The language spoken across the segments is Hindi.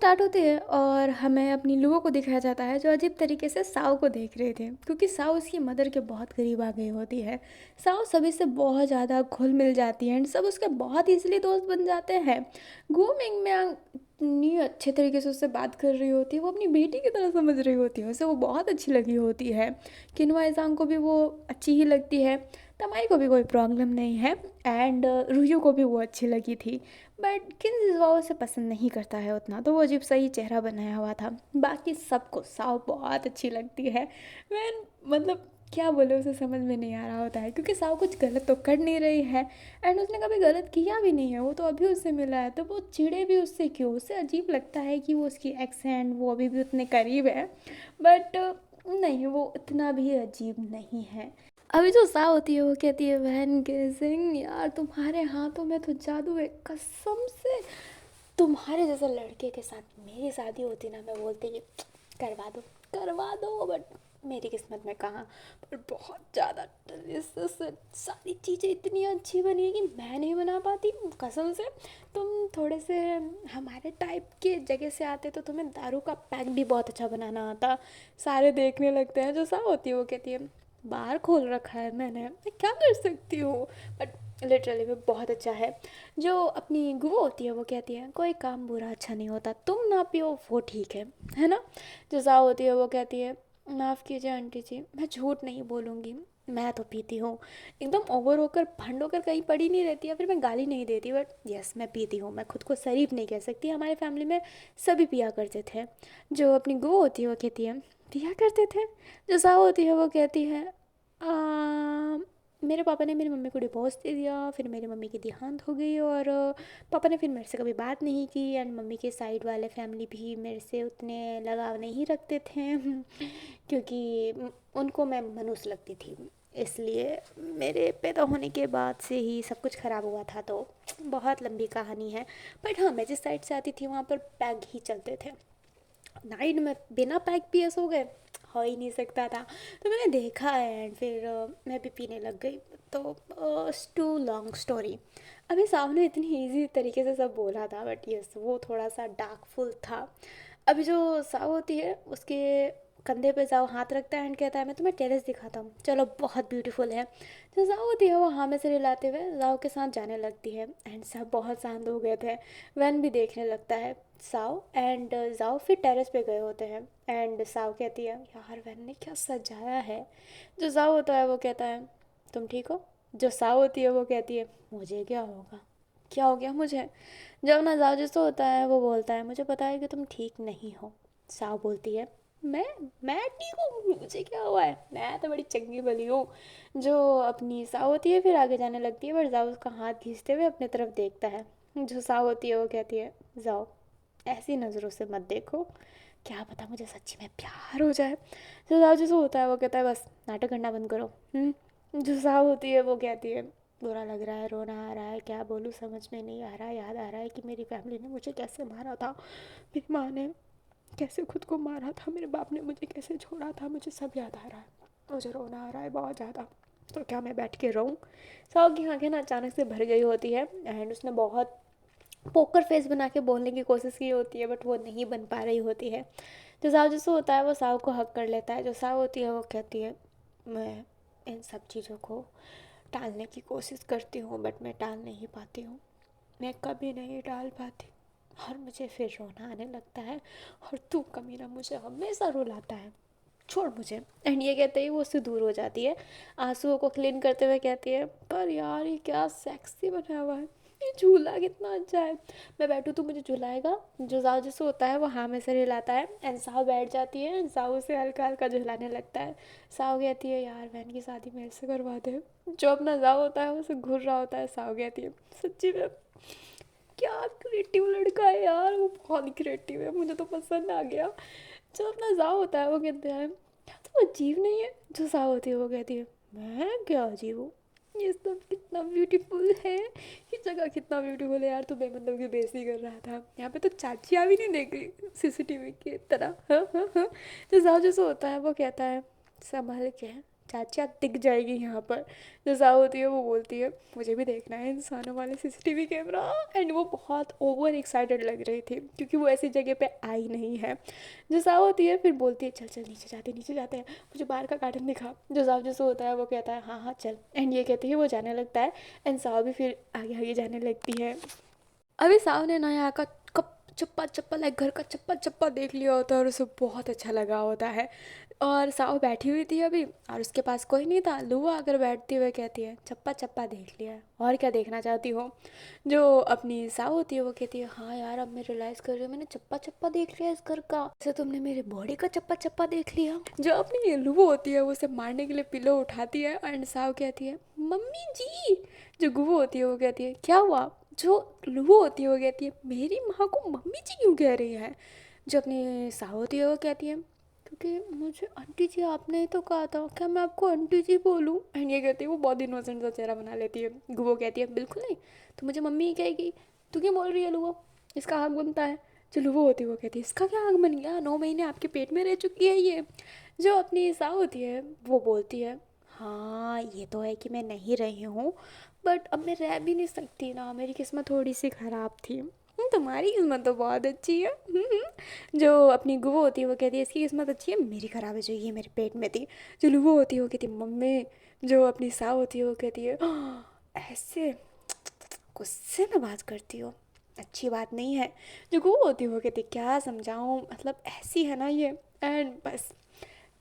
स्टार्ट होती है और हमें अपनी लूओं को दिखाया जाता है जो अजीब तरीके से साओ को देख रहे थे, क्योंकि साओ उसकी मदर के बहुत करीब आ गई होती है। साओ सभी से बहुत ज़्यादा घुल मिल जाती है एंड सब उसके बहुत इजीली दोस्त बन जाते हैं। गो मिंग म्यांग इतनी अच्छे तरीके से उससे बात कर रही होती है, वो अपनी बेटी की तरह समझ रही होती है, उसे वो बहुत अच्छी लगी होती है। किनवा इजांग को भी वो अच्छी ही लगती है। तमाई को भी कोई प्रॉब्लम नहीं है एंड रूयू को भी वो अच्छी लगी थी। बट किन वो उसे पसंद नहीं करता है उतना, तो वो अजीब सा ही चेहरा बनाया हुआ था। बाकी सबको साव बहुत अच्छी लगती है। मैं मतलब क्या बोले, उसे समझ में नहीं आ रहा होता है, क्योंकि साव कुछ गलत तो कर नहीं रही है एंड उसने कभी गलत किया भी नहीं है। वो तो अभी उससे मिला है, तो वो चिढ़े भी उससे क्यों? उसे अजीब लगता है कि वो उसकी एक्स एंड वो अभी भी उतने करीब है। बट नहीं, वो इतना भी अजीब नहीं है। अभी जो सा होती है वो कहती है, बहन के सिंह यार तुम्हारे हाथों में तो जादू है, कसम से। तुम्हारे जैसे लड़के के साथ मेरी शादी होती ना, मैं बोलती कि करवा दो करवा दो, बट मेरी किस्मत में कहाँ। पर बहुत ज़्यादा डिलीशियस सारी चीज़ें इतनी अच्छी बनी है कि मैं नहीं बना पाती कसम से। तुम थोड़े से हमारे टाइप के जगह से आते तो तुम्हें दारू का पैक भी बहुत अच्छा बनाना आता। सारे देखने लगते हैं। जो सा होती है वो कहती है, बार खोल रखा है मैंने, मैं क्या कर सकती हूँ। बट लिटरली वो बहुत अच्छा है। जो अपनी गुरु होती है वो कहती है, कोई काम बुरा अच्छा नहीं होता, तुम ना पियो वो ठीक है ना। जो सा होती है वो कहती है, माफ़ कीजिए आंटी जी, मैं झूठ नहीं बोलूँगी, मैं तो पीती हूँ। एकदम ओवर होकर भंड होकर कहीं पड़ी नहीं रहती, या फिर मैं गाली नहीं देती, बट यस मैं पीती हूँ। मैं खुद को शरीफ नहीं कह सकती, हमारे फैमिली में सभी पिया करते थे। जो अपनी गुरु होती है वो कहती है, पिया करते थे। जो सा होती है वो कहती है, मेरे पापा ने मेरी मम्मी को डिवोर्स दे दिया, फिर मेरी मम्मी की देहांत हो गई और पापा ने फिर मेरे से कभी बात नहीं की एंड मम्मी के साइड वाले फैमिली भी मेरे से उतने लगाव नहीं रखते थे क्योंकि उनको मैं मनुष्य लगती थी, इसलिए मेरे पैदा होने के बाद से ही सब कुछ ख़राब हुआ था। तो बहुत लंबी कहानी है। बट हाँ, मैं जिस साइड से आती थी वहाँ पर पैग ही चलते थे। नाइट में बिना पैक पिए सो गए, हो ही नहीं सकता था। तो मैंने देखा है एंड फिर मैं भी पीने लग गई। तो टू लॉन्ग स्टोरी। अभी सामने इतनी इजी तरीके से सब बोला था, बट यस वो थोड़ा सा डार्कफुल था। अभी जो साव होती है उसके कंधे पे जाओ हाथ रखता है एंड कहता है, मैं तुम्हें टेरेस दिखाता हूँ, चलो बहुत ब्यूटीफुल है। जो जाओ होती है वो हाँ में से हिलाते हुए जाओ के साथ जाने लगती है एंड सब बहुत शांत हो गए थे। वैन भी देखने लगता है साव एंड जाओ फिर टेरेस पे गए होते हैं एंड साव कहती है, यार वैन ने क्या सजाया है। जो जाओ होता है वो कहता है, तुम ठीक हो। जो साव होती है वो कहती है, मुझे क्या होगा, क्या हो गया मुझे। जब ना जाओ जैसा होता है वो बोलता है, मुझे पता है कि तुम ठीक नहीं हो। साव बोलती है, मैं मैं ठीक हूँ, मुझे क्या हुआ है, मैं तो बड़ी चंगी भली हूँ। जो अपनी साव होती है फिर आगे जाने लगती है, पर जाओ उसका हाथ खींचते हुए अपने तरफ देखता है। जो साव होती है वो कहती है, जाओ ऐसी नज़रों से मत देखो, क्या पता मुझे सच्ची में प्यार हो जाए। जो साव जैसे होता है वो कहता है, बस नाटक करना बंद करो। जो साव होती है वो कहती है, बुरा लग रहा है, रोना आ रहा है, क्या बोलूँ समझ में नहीं आ रहा। याद आ रहा है कि मेरी फैमिली ने मुझे कैसे मारा था, मेरी माँ ने कैसे खुद को मारा था, मेरे बाप ने मुझे कैसे छोड़ा था, मुझे सब याद आ रहा है, मुझे रोना आ रहा है बहुत ज़्यादा। तो क्या मैं बैठ के रोऊं। साव की आंखें ना अचानक से भर गई होती है एंड उसने बहुत पोकर फेस बना के बोलने की कोशिश की होती है, बट वो नहीं बन पा रही होती है। जो साव जैसे होता है वो साव को हक कर लेता है। जो साव होती है वो कहती है, मैं इन सब चीज़ों को टालने की कोशिश करती हूँ बट मैं टाल नहीं पाती हूँ, मैं कभी नहीं टाल पाती और मुझे फिर रोना आने लगता है और तू कमीना मुझे हमेशा रुलाता है, छोड़ मुझे। एंड ये कहते ही वो उससे दूर हो जाती है, आंसुओं को क्लीन करते हुए कहती है, पर यार ये क्या सेक्सी बना हुआ है, ये झूला कितना अच्छा है, मैं बैठूँ तो मुझे झुलाएगा। जो जाओ जैसे होता है वो हाँ में से हिलाता है एंड साव बैठ जाती है एंड साव उसे हल्का हल्का झुलाने लगता है। साव कहती है, यार बहन की शादी मेरे से करवा दे। जो अपना जाओ होता है वो उसे घूर रहा होता है। साव कहती है, सच्ची में क्या क्रिएटिव लड़का है यार, वो बहुत ही क्रिएटिव है, मुझे तो पसंद आ गया। जो अपना जाओ होता है वो कहते हैं, क्या तुम अजीब नहीं है। जो साव होती है वो कहती है, मैं क्या अजीब हूँ, ये सब कितना ब्यूटीफुल है, ये जगह कितना ब्यूटीफुल है यार, तू बेमतलब की बेइज्जती कर रहा था, यहाँ पे तो चाचियाँ भी नहीं देख रही सीसीटीवी की तरह। हाँ हाँ हाँ। जो साव जैसे होता है वो कहता है, संभल के चाचा दिख जाएगी यहाँ पर। जो जाओ होती है वो बोलती है मुझे भी देखना है इंसानों वाले सीसीटीवी कैमरा। एंड वो बहुत ओवर एक्साइटेड लग रही थी क्योंकि वो ऐसी जगह पे आई नहीं है। जो जाओ होती है फिर बोलती है चल चल नीचे जाते हैं, मुझे बाहर का गार्डन दिखा। जो जाओ जैसे होता है वो कहता है हाँ हाँ चल। एंड ये कहती है वो जाने लगता है। एंड साव भी फिर आगे आगे जाने लगती है। अभी साव ने नया का कप चप्पा चप्पा लाइक घर का चप्पा चप्पा देख लिया होता है और उसे बहुत अच्छा लगा होता है। और साव बैठी हुई थी अभी और उसके पास कोई नहीं था। लुआ आकर बैठते हुए कहती है चप्पा चप्पा देख लिया है, और क्या देखना चाहती हो। जो अपनी साव होती है वो कहती है हाँ यार अब मैं रियलाइज़ कर रही हूँ मैंने चप्पा चप्पा देख लिया इस घर का, जैसे तुमने मेरे बॉडी का चप्पा चप्पा देख लिया। जो अपनी लुआ होती है वो उसे मारने के लिए पिलो उठाती है एंड साव कहती है मम्मी जी। जो गुवो होती है वो कहती है क्या हुआ। जो लुआ होती है वो कहती है मेरी माँ को मम्मी जी क्यों कह रही है। जो अपनी साव होती है वो कहती है क्योंकि मुझे आंटी जी आपने ही तो कहा था, क्या मैं आपको आंटी जी बोलूँ। एंड ये कहती है वो बहुत इनोसेंट सा चेहरा बना लेती है। वो कहती है बिल्कुल नहीं, तो मुझे मम्मी ही कहेगी, तू क्यों बोल रही है लुआ, इसका आँख बनता है। जो लुआ होती है वो कहती है इसका क्या आँख बन गया, 9 महीने आपके पेट में रह चुकी है ये। जो अपनी साव होती है वो बोलती है हाँ ये तो है कि मैं नहीं रही हूँ, बट अब मैं रह भी नहीं सकती ना, मेरी किस्मत थोड़ी सी ख़राब थी। तुम्हारी किस्मत तो बहुत अच्छी है। जो अपनी गुवो होती है वो कहती है इसकी किस्मत अच्छी है, मेरी ख़राब है जो ये मेरे पेट में थी। जो लुवो होती है वो कहती है मम्मी। जो अपनी साव होती है वो कहती है ऐसे गुस्से में बात करती हो, अच्छी बात नहीं है। जो गुवो होती है वो कहती है क्या समझाऊँ, मतलब ऐसी है ना ये। एंड बस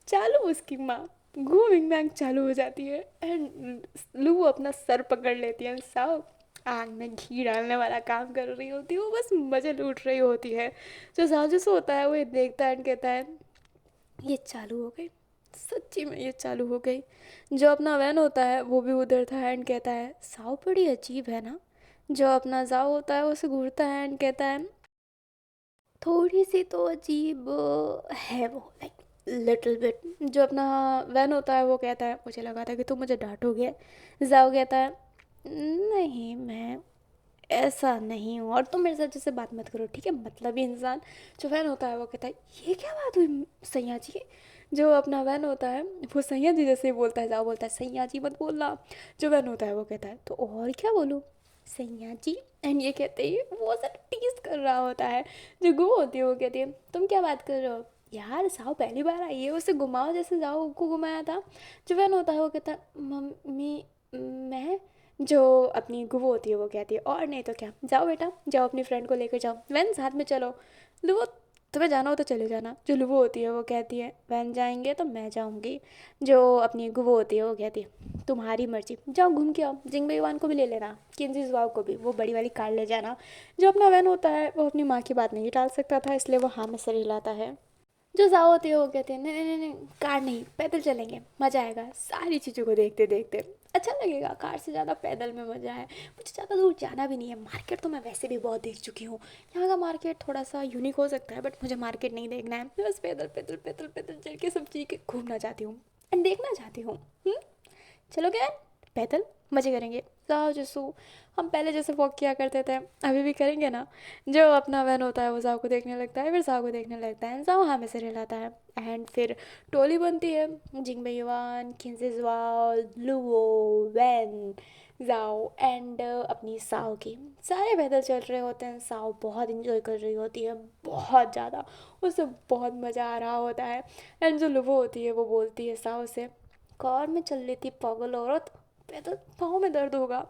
चालू उसकी माँ घूमिंग बैंक चालू हो जाती है। एंड लू अपना सर पकड़ लेती है, साव आग में घी डालने वाला काम कर रही होती है, वो बस मज़े लूट रही होती है। जो साजिश होता है वो ये देखता है एंड कहता है ये चालू हो गई, सच्ची में ये चालू हो गई। जो अपना वैन होता है वो भी उधर था एंड कहता है साव बड़ी अजीब है ना। जो अपना जाओ होता है वो उसे घूरता है एंड कहता है थोड़ी सी तो अजीब है वो, लाइक लिटिल बिट। जो अपना वैन होता है वो कहता है मुझे लगा था कि तुम मुझे डांटोगे। जाओ कहता है नहीं मैं ऐसा नहीं हूँ और तुम मेरे साथ जैसे बात मत करो ठीक है, मतलब ही इंसान। जो वैन होता है वो कहता है ये क्या बात हुई सैया जी। जो अपना वैन होता है वो सैया जी जैसे ही बोलता है, जाओ बोलता है सैया जी मत बोलना। जो वैन होता है वो कहता है तो और क्या बोलूँ सैया जी। एंड ये कहते ही वो सर टीज कर रहा होता है। जो गो होती है वो कहती है तुम क्या बात कर रहे हो यार, साहु पहली बार आई है उसे घुमाओ जैसे जाओ को घुमाया था। जो वैन होता है वो कहता है मम्मी मैं। जो अपनी गुवो होती है वो कहती है और नहीं तो क्या, जाओ बेटा जाओ अपनी फ्रेंड को लेकर जाओ, वैन साथ में चलो। लुवो तुम्हें जाना हो तो चले जाना। जो लुवो होती है वो कहती है वैन जाएंगे तो मैं जाऊंगी। जो अपनी गुवो होती है वो कहती है तुम्हारी मर्जी, जाओ घूम के आओ, जिंगबे वान को भी ले लेना, किन्जिस वाव को भी, वो बड़ी वाली कार ले जाना। जो अपना वैन होता है वो अपनी माँ की बात नहीं टाल सकता था इसलिए वो हाँ में सर हिलाता है। जो जाओ होती है वो कहते हैं नहीं नहीं नहीं नहीं, कार नहीं पैदल चलेंगे, मज़ा आएगा सारी चीज़ों को देखते देखते, अच्छा लगेगा, कार से ज़्यादा पैदल में मज़ा है। मुझे ज़्यादा दूर जाना भी नहीं है, मार्केट तो मैं वैसे भी बहुत देख चुकी हूँ, यहाँ का मार्केट थोड़ा सा यूनिक हो सकता है बट मुझे मार्केट नहीं देखना है, मैं बस पैदल पैदल पैदल पैदल चल के सब चीज़ घूमना चाहती हूँ एंड देखना चाहती हूँ। चलो क्या पैदल मज़े करेंगे। जाओ जसू हम पहले जैसे वॉक किया करते थे अभी भी करेंगे ना। जो अपना वैन होता है वो जाओ को देखने लगता है, फिर जाओ को देखने लगता है, जाओ हाँ में से रहलाता है। एंड फिर टोली बनती है, जिंगबे युआन खिंजिजवाल लुओ वैन जाओ एंड अपनी साओ की। सारे पैदल चल रहे होते हैं, साओ बहुत इंजॉय कर रही होती है बहुत ज़्यादा, उसे बहुत मज़ा आ रहा होता है। एंड जो लुवो होती है वो बोलती है साओ से कार में चल लेती पागल औरत, पैदल पाँव में दर्द होगा।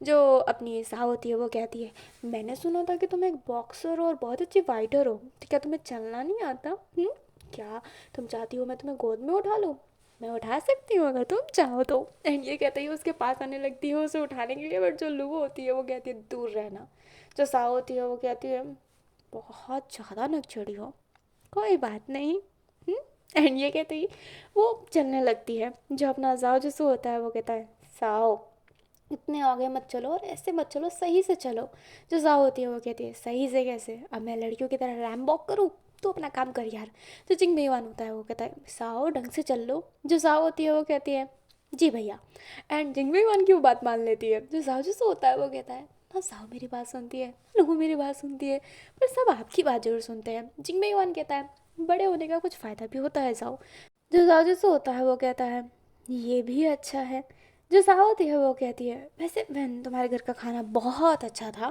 जो अपनी साह होती है वो कहती है मैंने सुना था कि तुम एक बॉक्सर और बहुत अच्छी फाइटर हो, तो क्या तुम्हें चलना नहीं आता। क्या तुम चाहती हो मैं तुम्हें गोद में उठा लूँ, मैं उठा सकती हूँ अगर तुम चाहो तो। एंड ये कहते ही उसके पास आने लगती है उसे उठाने के लिए, बट जो लू होती है वो कहती है दूर रहना। जो साह होती है वो कहती है बहुत ज़्यादा नकचड़ी हो, कोई बात नहीं। एंड ये कहते ही वो चलने लगती है। जो अपना जाओ जसू होता है वो कहता है साओ इतने आगे मत चलो और ऐसे मत चलो, सही से चलो। जो जाओ होती है वो कहती है सही से कैसे, अब मैं लड़कियों की तरह रैम वॉक करूँ, तो अपना काम कर यार। जो चिंग बेईमान होता है वो कहता है साओ ढंग से चल लो। जो जाओ होती है वो कहती है जी भैया। एंड जिंग बेईमान की वो बात मान लेती है। जो जाओ जसू होता है वो कहता है ना साओ मेरी बात सुनती है, लघु मेरी बात सुनती है, पर सब आपकी बात जरूर सुनते हैं। जिंग बेईमान कहता है बड़े होने का कुछ फ़ायदा भी होता है जाओ। जो जाओ जसू होता है वो कहता है ये भी अच्छा है। जो साहू होती है वो कहती है, वैसे बहन तुम्हारे घर का खाना बहुत अच्छा था,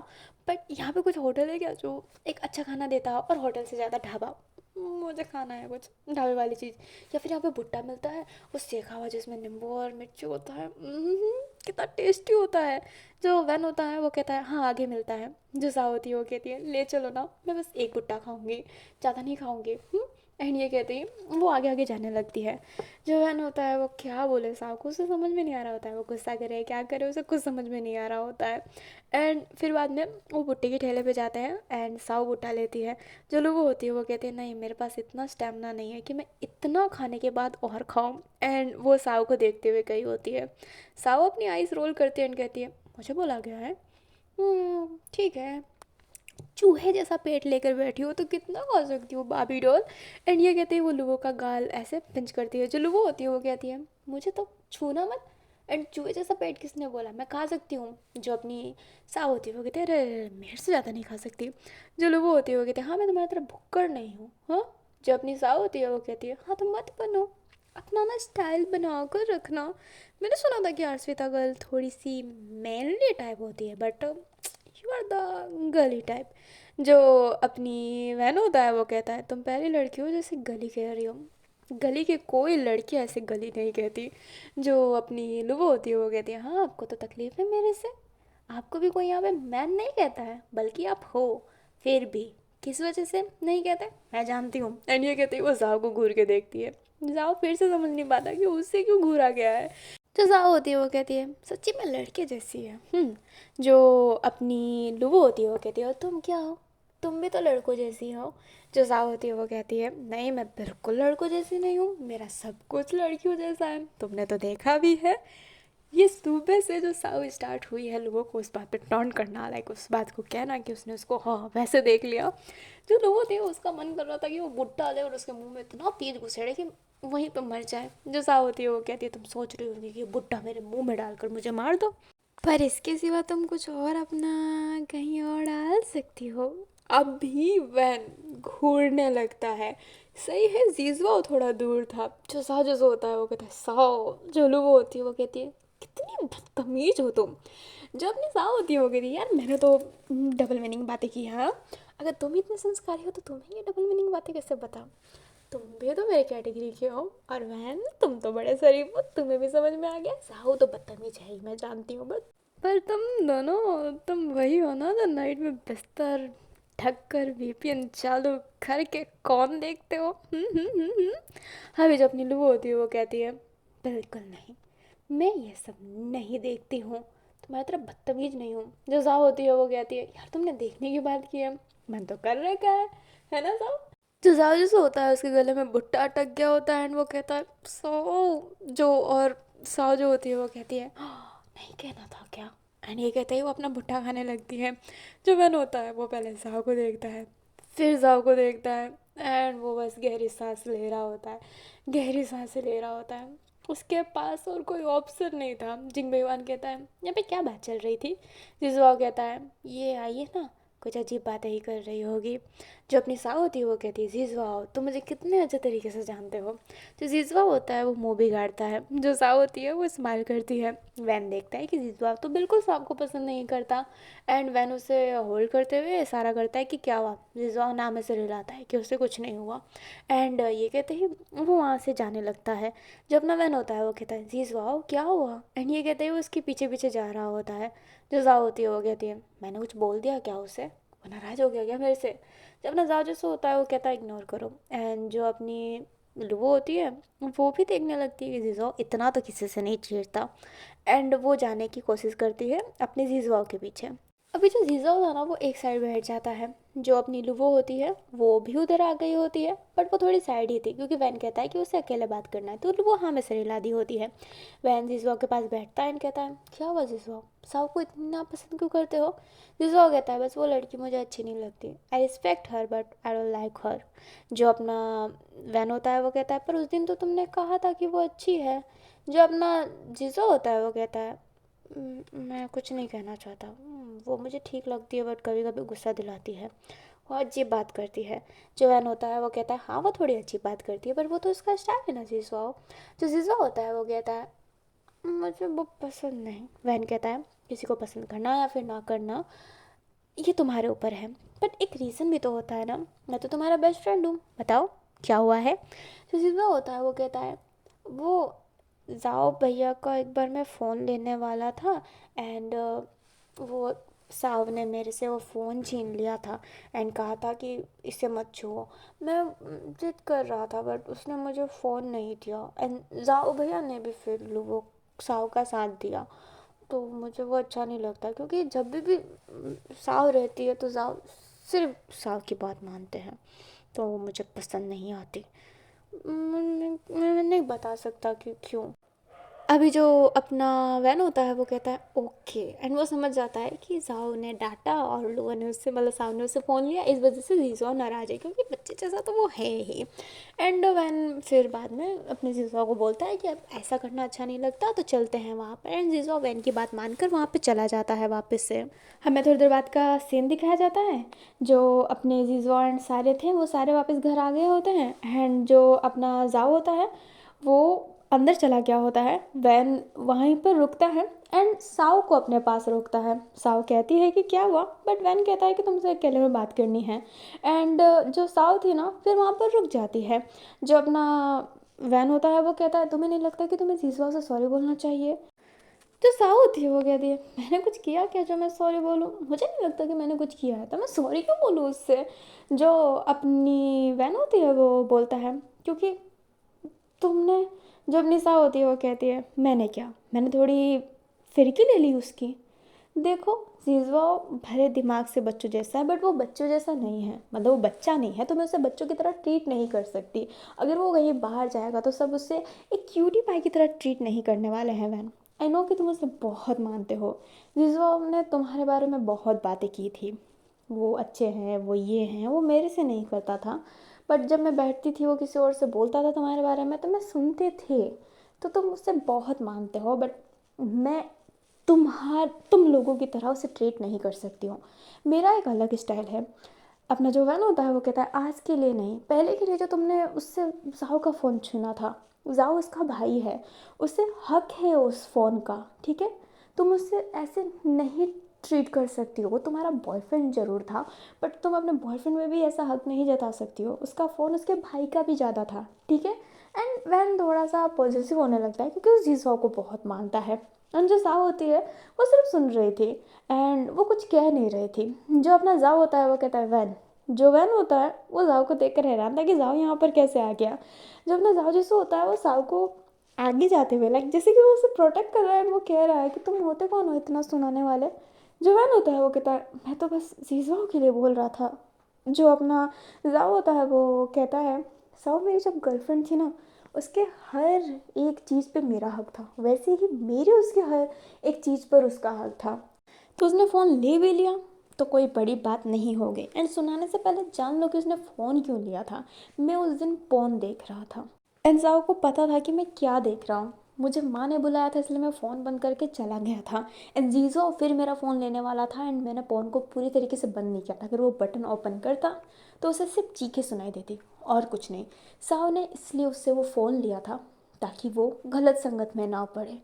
बट यहाँ पे कुछ होटल है क्या जो एक अच्छा खाना देता हो, और होटल से ज़्यादा ढाबा, मुझे खाना है कुछ ढाबे वाली चीज़। या फिर यहाँ पे भुट्टा मिलता है, वो सेका हुआ जिसमें नींबू और मिर्ची होता है, कितना टेस्टी होता है। जो वन होता है वो कहता है हाँ आगे मिलता है। जो साहू होती है वो कहती है ले चलो ना, मैं बस एक भुट्टा खाऊंगी, ज़्यादा नहीं खाऊंगी। एंड ये कहती है, वो आगे आगे जाने लगती है। जो वैन होता है वो क्या बोले साहब को, उसे समझ में नहीं आ रहा होता है, वो गुस्सा करे क्या करे उसे कुछ समझ में नहीं आ रहा होता है। एंड फिर बाद में वो भुट्टे के ठेले पे जाते हैं एंड साहु भुट्टा लेती है। जो लोग वो होती है वो कहते हैं नहीं मेरे पास इतना स्टेमिना नहीं है कि मैं इतना खाने के बाद और खाऊं। एंड वो साहु को देखते हुए कही होती है। साहु अपनी आइस रोल करती है एंड कहती है मुझे बोला गया है, ठीक है, चूहे जैसा पेट लेकर बैठी हो तो कितना खा सकती हो बाबी डॉल। एंड ये कहते हैं, वो लोगों का गाल ऐसे पिंच करती है। जो लोगो होती है वो कहती है मुझे तो छूना मत। एंड चूहे जैसा पेट किसने बोला, मैं खा सकती हूँ। जो अपनी साव होती है वो कहते हैं अरे मेरे से ज़्यादा नहीं खा सकती। जो लोगो होती है वो कहते हैं हाँ मैं तुम्हारी तरह भुक्कड़ नहीं हूँ। हाँ, जो अपनी साव होती है वो कहती है हाँ तुम मत बनो, अपना ना स्टाइल बना कर रखना। मैंने सुना था कि आरस्विता गर्ल थोड़ी सी मैनली टाइप होती है, but you are the girly type. जो अपनी वैन होता है वो कहता है तुम पहली लड़की हो जैसे गली कह रही हो, गली की कोई लड़की ऐसे गली नहीं कहती। जो अपनी लुबो होती है वो कहती है हाँ आपको तो तकलीफ है मेरे से, आपको भी कोई यहाँ पे मैन नहीं कहता है, बल्कि आप हो। फिर भी किस वजह से नहीं कहते मैं जानती हूँ। एंड ये कहती है वो जाओ को घूर के देखती है। जाओ फिर से समझ नहीं पाता कि उससे क्यों घूरा गया है। जो जाओ होती है वो कहती है सच्ची में लड़के जैसी है। जो अपनी लुबो होती है वो कहती है और तुम क्या हो, तुम भी तो लड़कों जैसी हो। जो जाओ होती है वो कहती है नहीं मैं बिल्कुल लड़कों जैसी नहीं हूँ, मेरा सब कुछ लड़कियों जैसा है, तुमने तो देखा भी है। ये सुबह से जो साउ स्टार्ट हुई है लोगों को उस बात पे टॉन्ट करना, लाइक उस बात को कहना कि उसने उसको हाँ वैसे देख लिया। जो लोगों थे उसका मन कर रहा था कि वो बुट्टा आ जाए और उसके मुंह में इतना तेज घुसेड़े कि वहीं पे मर जाए। जो साउ होती है वो कहती है तुम सोच रही होगी कि बुट्टा मेरे मुंह में डालकर मुझे मार दो, पर इसके सिवा तुम कुछ और अपना कहीं और डाल सकती हो। अब भी वैन घूरने लगता है। सही है जीजवा थोड़ा दूर था। जो साजस होता है वो कहता है साओ। जो लुबो होती है वो कहती है कितनी बदतमीज हो तुम। जो अपनी साओ होती है वो कहती है यार मैंने तो डबल मीनिंग बातें की हैं, हाँ? अगर तुम इतने संस्कारी हो तो तुम्हें ये डबल मीनिंग बातें कैसे बताओ, तुम भी तो मेरे कैटेगरी के हो। और वैन तुम तो बड़े शरीफ हो, तुम्हें भी समझ में आ गया, साहू तो बदतमीज है ही मैं जानती हूँ, बस पर तुम दोनों तुम वही हो ना जो नाइट में बिस्तर ढक कर वीपीएन चालू करके कौन देखते हो। अभी जो अपनी लुबो होती है वो कहती है बिल्कुल नहीं, मैं ये सब नहीं देखती हूँ, तुम्हारी तरह बदतमीज नहीं हूँ। जो जाओ होती है वो कहती है यार तुमने देखने की बात की है, मन तो कर रखा है ना जाओ। जो जाओ जैसे होता है उसके गले में भुट्टा अटक गया होता है एंड वो कहता है सो। जो और साव जो होती है वो कहती है नहीं कहना था क्या। एंड ये कहते ही वो अपना भुट्टा खाने लगती है। जो वन होता है वो पहले जाओ को देखता है, फिर जाओ को देखता है एंड वो बस गहरी सांस ले रहा होता है, गहरी सांस ले रहा होता है। उसके पास और कोई ऑप्शन नहीं था। जिंग बेईमान कहता है यहाँ पे क्या बात चल रही थी। जिजवा कहता है ये आइए ना, कुछ अजीब बातें ही कर रही होगी। जो अपनी साव होती है वो कहती है जीजवा हो तुम मुझे कितने अच्छे तरीके से जानते हो। जो जीजवा होता है वो मुंह बिगाड़ता है। जो साव होती है वो स्माइल करती है। वैन देखता है कि जीजवा तो बिल्कुल साव को पसंद नहीं करता। एंड वैन उसे होल्ड करते हुए इशारा करता है कि क्या हुआ। जीजवा नाम से रिलाता है कि उसे कुछ नहीं हुआ। एंड ये कहते ही वो वहाँ से जाने लगता है। जो अपना वैन होता है वो कहता है जीजवा क्या हुआ। एंड ये कहते ही वो उसके पीछे पीछे जा रहा होता है। जो जाओ होती है वो कहती है मैंने कुछ बोल दिया क्या उसे, वो नाराज़ हो गया क्या मेरे से। जब अपना जाओ जैसे होता है वो कहता है इग्नोर करो। एंड जो अपनी वो होती है वो भी देखने लगती है कि जीजो इतना तो किसी से नहीं छेड़ता। एंड वो जाने की कोशिश करती है अपने जीजवाओं के पीछे। अभी जो जीजा था ना वो एक साइड बैठ जाता है। जो अपनी लुबो होती है वो भी उधर आ गई होती है, बट वो थोड़ी साइड ही थी क्योंकि वैन कहता है कि उसे अकेले बात करना है, तो लुबो हाँ में से रिला दी होती है। वैन जिजवा के पास बैठता है एंड कहता है क्या हुआ जिजवा, साहु को इतना पसंद क्यों करते हो। जिजवा कहता है बस वो लड़की मुझे अच्छी नहीं लगती, I respect her but I don't like her. जो अपना वैन होता है वो कहता है पर उस दिन तो तुमने कहा था कि वो अच्छी है। जो अपना जीजा होता है वो कहता है मैं कुछ नहीं कहना चाहता, वो मुझे ठीक लगती है बट कभी कभी गुस्सा दिलाती है, बहुत अजीब बात करती है। जो वैन होता है वो कहता है हाँ वो थोड़ी अच्छी बात करती है, पर वो तो उसका स्टाइल है ना जीजवा। जो जीजवा होता है वो कहता है मुझे वो पसंद नहीं। वैन कहता है किसी को पसंद करना या फिर ना करना ये तुम्हारे ऊपर है, बट एक रीज़न भी तो होता है ना। मैं तो तुम्हारा बेस्ट फ्रेंड हूँ, बताओ क्या हुआ है। जो जीजवा होता है वो कहता है वो जाओ भैया का एक बार मैं फ़ोन लेने वाला था, एंड वो साहब ने मेरे से वो फ़ोन छीन लिया था एंड कहा था कि इसे मत छुओ। मैं जिद कर रहा था बट उसने मुझे फ़ोन नहीं दिया, एंड जाओ भैया ने भी फिर वो साहब का साथ दिया। तो मुझे वो अच्छा नहीं लगता, क्योंकि जब भी साव रहती है तो साव सिर्फ साव की बात मानते हैं, तो वो मुझे पसंद नहीं आती। मैं नहीं बता सकता कि क्यों। अभी जो अपना वैन होता है वो कहता है ओके, एंड वो समझ जाता है कि जाओ ने डांटा और लोगों ने उससे मतलब सामने उससे फ़ोन लिया, इस वजह से जीजो नाराज़ है, क्योंकि बच्चे जैसा तो वो है ही। एंड वैन फिर बाद में अपने जीजो को बोलता है कि अब ऐसा करना अच्छा नहीं लगता तो चलते हैं वहाँ पर, एंड जीजो वैन की बात मानकर वहाँ पर चला जाता है वापस से। हमें थोड़ी देर बाद का सीन दिखाया जाता है। जो अपने जीजो एंड सारे थे वो सारे वापस घर आ गए होते हैं, एंड जो अपना जाओ होता है वो अंदर चला गया होता है। वैन वहीं पर रुकता है एंड साव को अपने पास रोकता है। साव कहती है कि क्या हुआ, बट वैन कहता है कि तुमसे अकेले में बात करनी है। एंड जो साव थी ना फिर वहाँ पर रुक जाती है। जो अपना वैन होता है वो कहता है तुम्हें नहीं लगता कि तुम्हें जीजवा से सॉरी बोलना चाहिए। जो साव होती है वो कहती है मैंने कुछ किया क्या जो मैं सॉरी बोलूँ, मुझे नहीं लगता कि मैंने कुछ किया है तो मैं सॉरी क्यों बोलूँ उससे। जो अपनी वैन होती है वो बोलता है क्योंकि तुमने, जब निशा होती है वो कहती है मैंने क्या, मैंने थोड़ी फिरकी ले ली उसकी। देखो जीजवा भरे दिमाग से बच्चों जैसा है, बट वो बच्चों जैसा नहीं है, मतलब वो बच्चा नहीं है तो मैं उसे बच्चों की तरह ट्रीट नहीं कर सकती। अगर वो कहीं बाहर जाएगा तो सब उससे एक क्यूटी पाई की तरह ट्रीट नहीं करने वाले हैं। वैन आई नो कि तुम उसे बहुत मानते हो, जीजवा ने तुम्हारे बारे में बहुत बातें की थी, वो अच्छे हैं वो ये हैं, वो मेरे से नहीं करता था, बट जब मैं बैठती थी वो किसी और से बोलता था तुम्हारे बारे में तो मैं सुनते थे। तो तुम मुझसे बहुत मानते हो, बट मैं तुम लोगों की तरह उसे ट्रीट नहीं कर सकती हूँ। मेरा एक अलग स्टाइल है। अपना जो वैन होता है वो कहता है आज के लिए नहीं, पहले के लिए जो तुमने उससे जाओ का फ़ोन छीना था, जाओ उसका भाई है, उसे हक है उस फ़ोन का, ठीक है। तुम उससे ऐसे नहीं ट्रीट कर सकती हो, वो तुम्हारा बॉयफ्रेंड ज़रूर था, बट तुम अपने बॉयफ्रेंड में भी ऐसा हक नहीं जता सकती हो, उसका फ़ोन उसके भाई का भी ज़्यादा था, ठीक है। एंड वैन थोड़ा सा पॉजिटिव होने लगता है क्योंकि उस जीसवा को बहुत मानता है। एंड जो साव होती है वो सिर्फ सुन रही थी एंड वो कुछ कह नहीं रही थी। जो अपना जाव होता है वो कहता है वैन। जो वैन होता है वो जाव को देखकर हैरान था कि जाव यहाँ पर कैसे आ गया। जब अपना जाव जैसे होता है वो साव को आगे जाते हुए लाइक जैसे कि वो उसे प्रोटेक्ट कर रहा है, वो कह रहा है कि तुम होते कौन हो इतना सुनाने वाले। जो वैन होता है वो कहता है मैं तो बस जीजाओ के लिए बोल रहा था। जो अपना जाव होता है वो कहता है साव मेरी जब गर्लफ्रेंड थी ना उसके हर एक चीज़ पे मेरा हक था, वैसे ही मेरे उसके हर एक चीज़ पर उसका हक था। तो उसने फ़ोन ले भी लिया तो कोई बड़ी बात नहीं हो गई, एंड सुनाने से पहले जान लो कि उसने फ़ोन क्यों लिया था। मैं उस दिन पोन देख रहा था एंड जाओ को पता था कि मैं क्या देख रहा हूँ। मुझे माँ ने बुलाया था इसलिए मैं फ़ोन बंद करके चला गया था, एंड जीजो फिर मेरा फ़ोन लेने वाला था एंड मैंने फ़ोन को पूरी तरीके से बंद नहीं किया था। अगर वो बटन ओपन करता तो उसे सिर्फ चीखें सुनाई देती और कुछ नहीं। साव ने इसलिए उससे वो फ़ोन लिया था ताकि वो गलत संगत में ना पड़े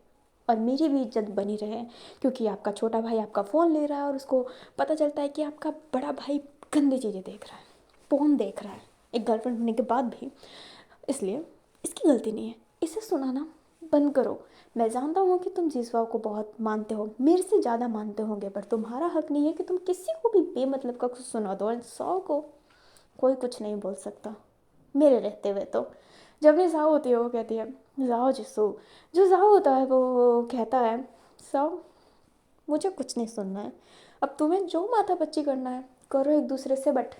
और मेरी भी इज्जत बनी रहे, क्योंकि आपका छोटा भाई आपका फ़ोन ले रहा है और उसको पता चलता है कि आपका बड़ा भाई गंदी चीज़ें देख रहा है, फ़ोन देख रहा है एक गर्लफ्रेंड होने के बाद भी। इसलिए इसकी गलती नहीं है, इसे सुनाना बंद करो। मैं जानता हूँ कि तुम जीसवा को बहुत मानते हो, मेरे से ज़्यादा मानते होंगे, पर तुम्हारा हक नहीं है कि तुम किसी को भी बेमतलब का कुछ सुना दो। और 100 को कोई कुछ नहीं बोल सकता मेरे रहते हुए। तो जब भी जाओ होती है वो कहती है जाओ जिसो। जो जाओ होता है वो कहता है साओ मुझे कुछ नहीं सुनना है, अब तुम्हें जो माथा पच्ची करना है करो एक दूसरे से, बट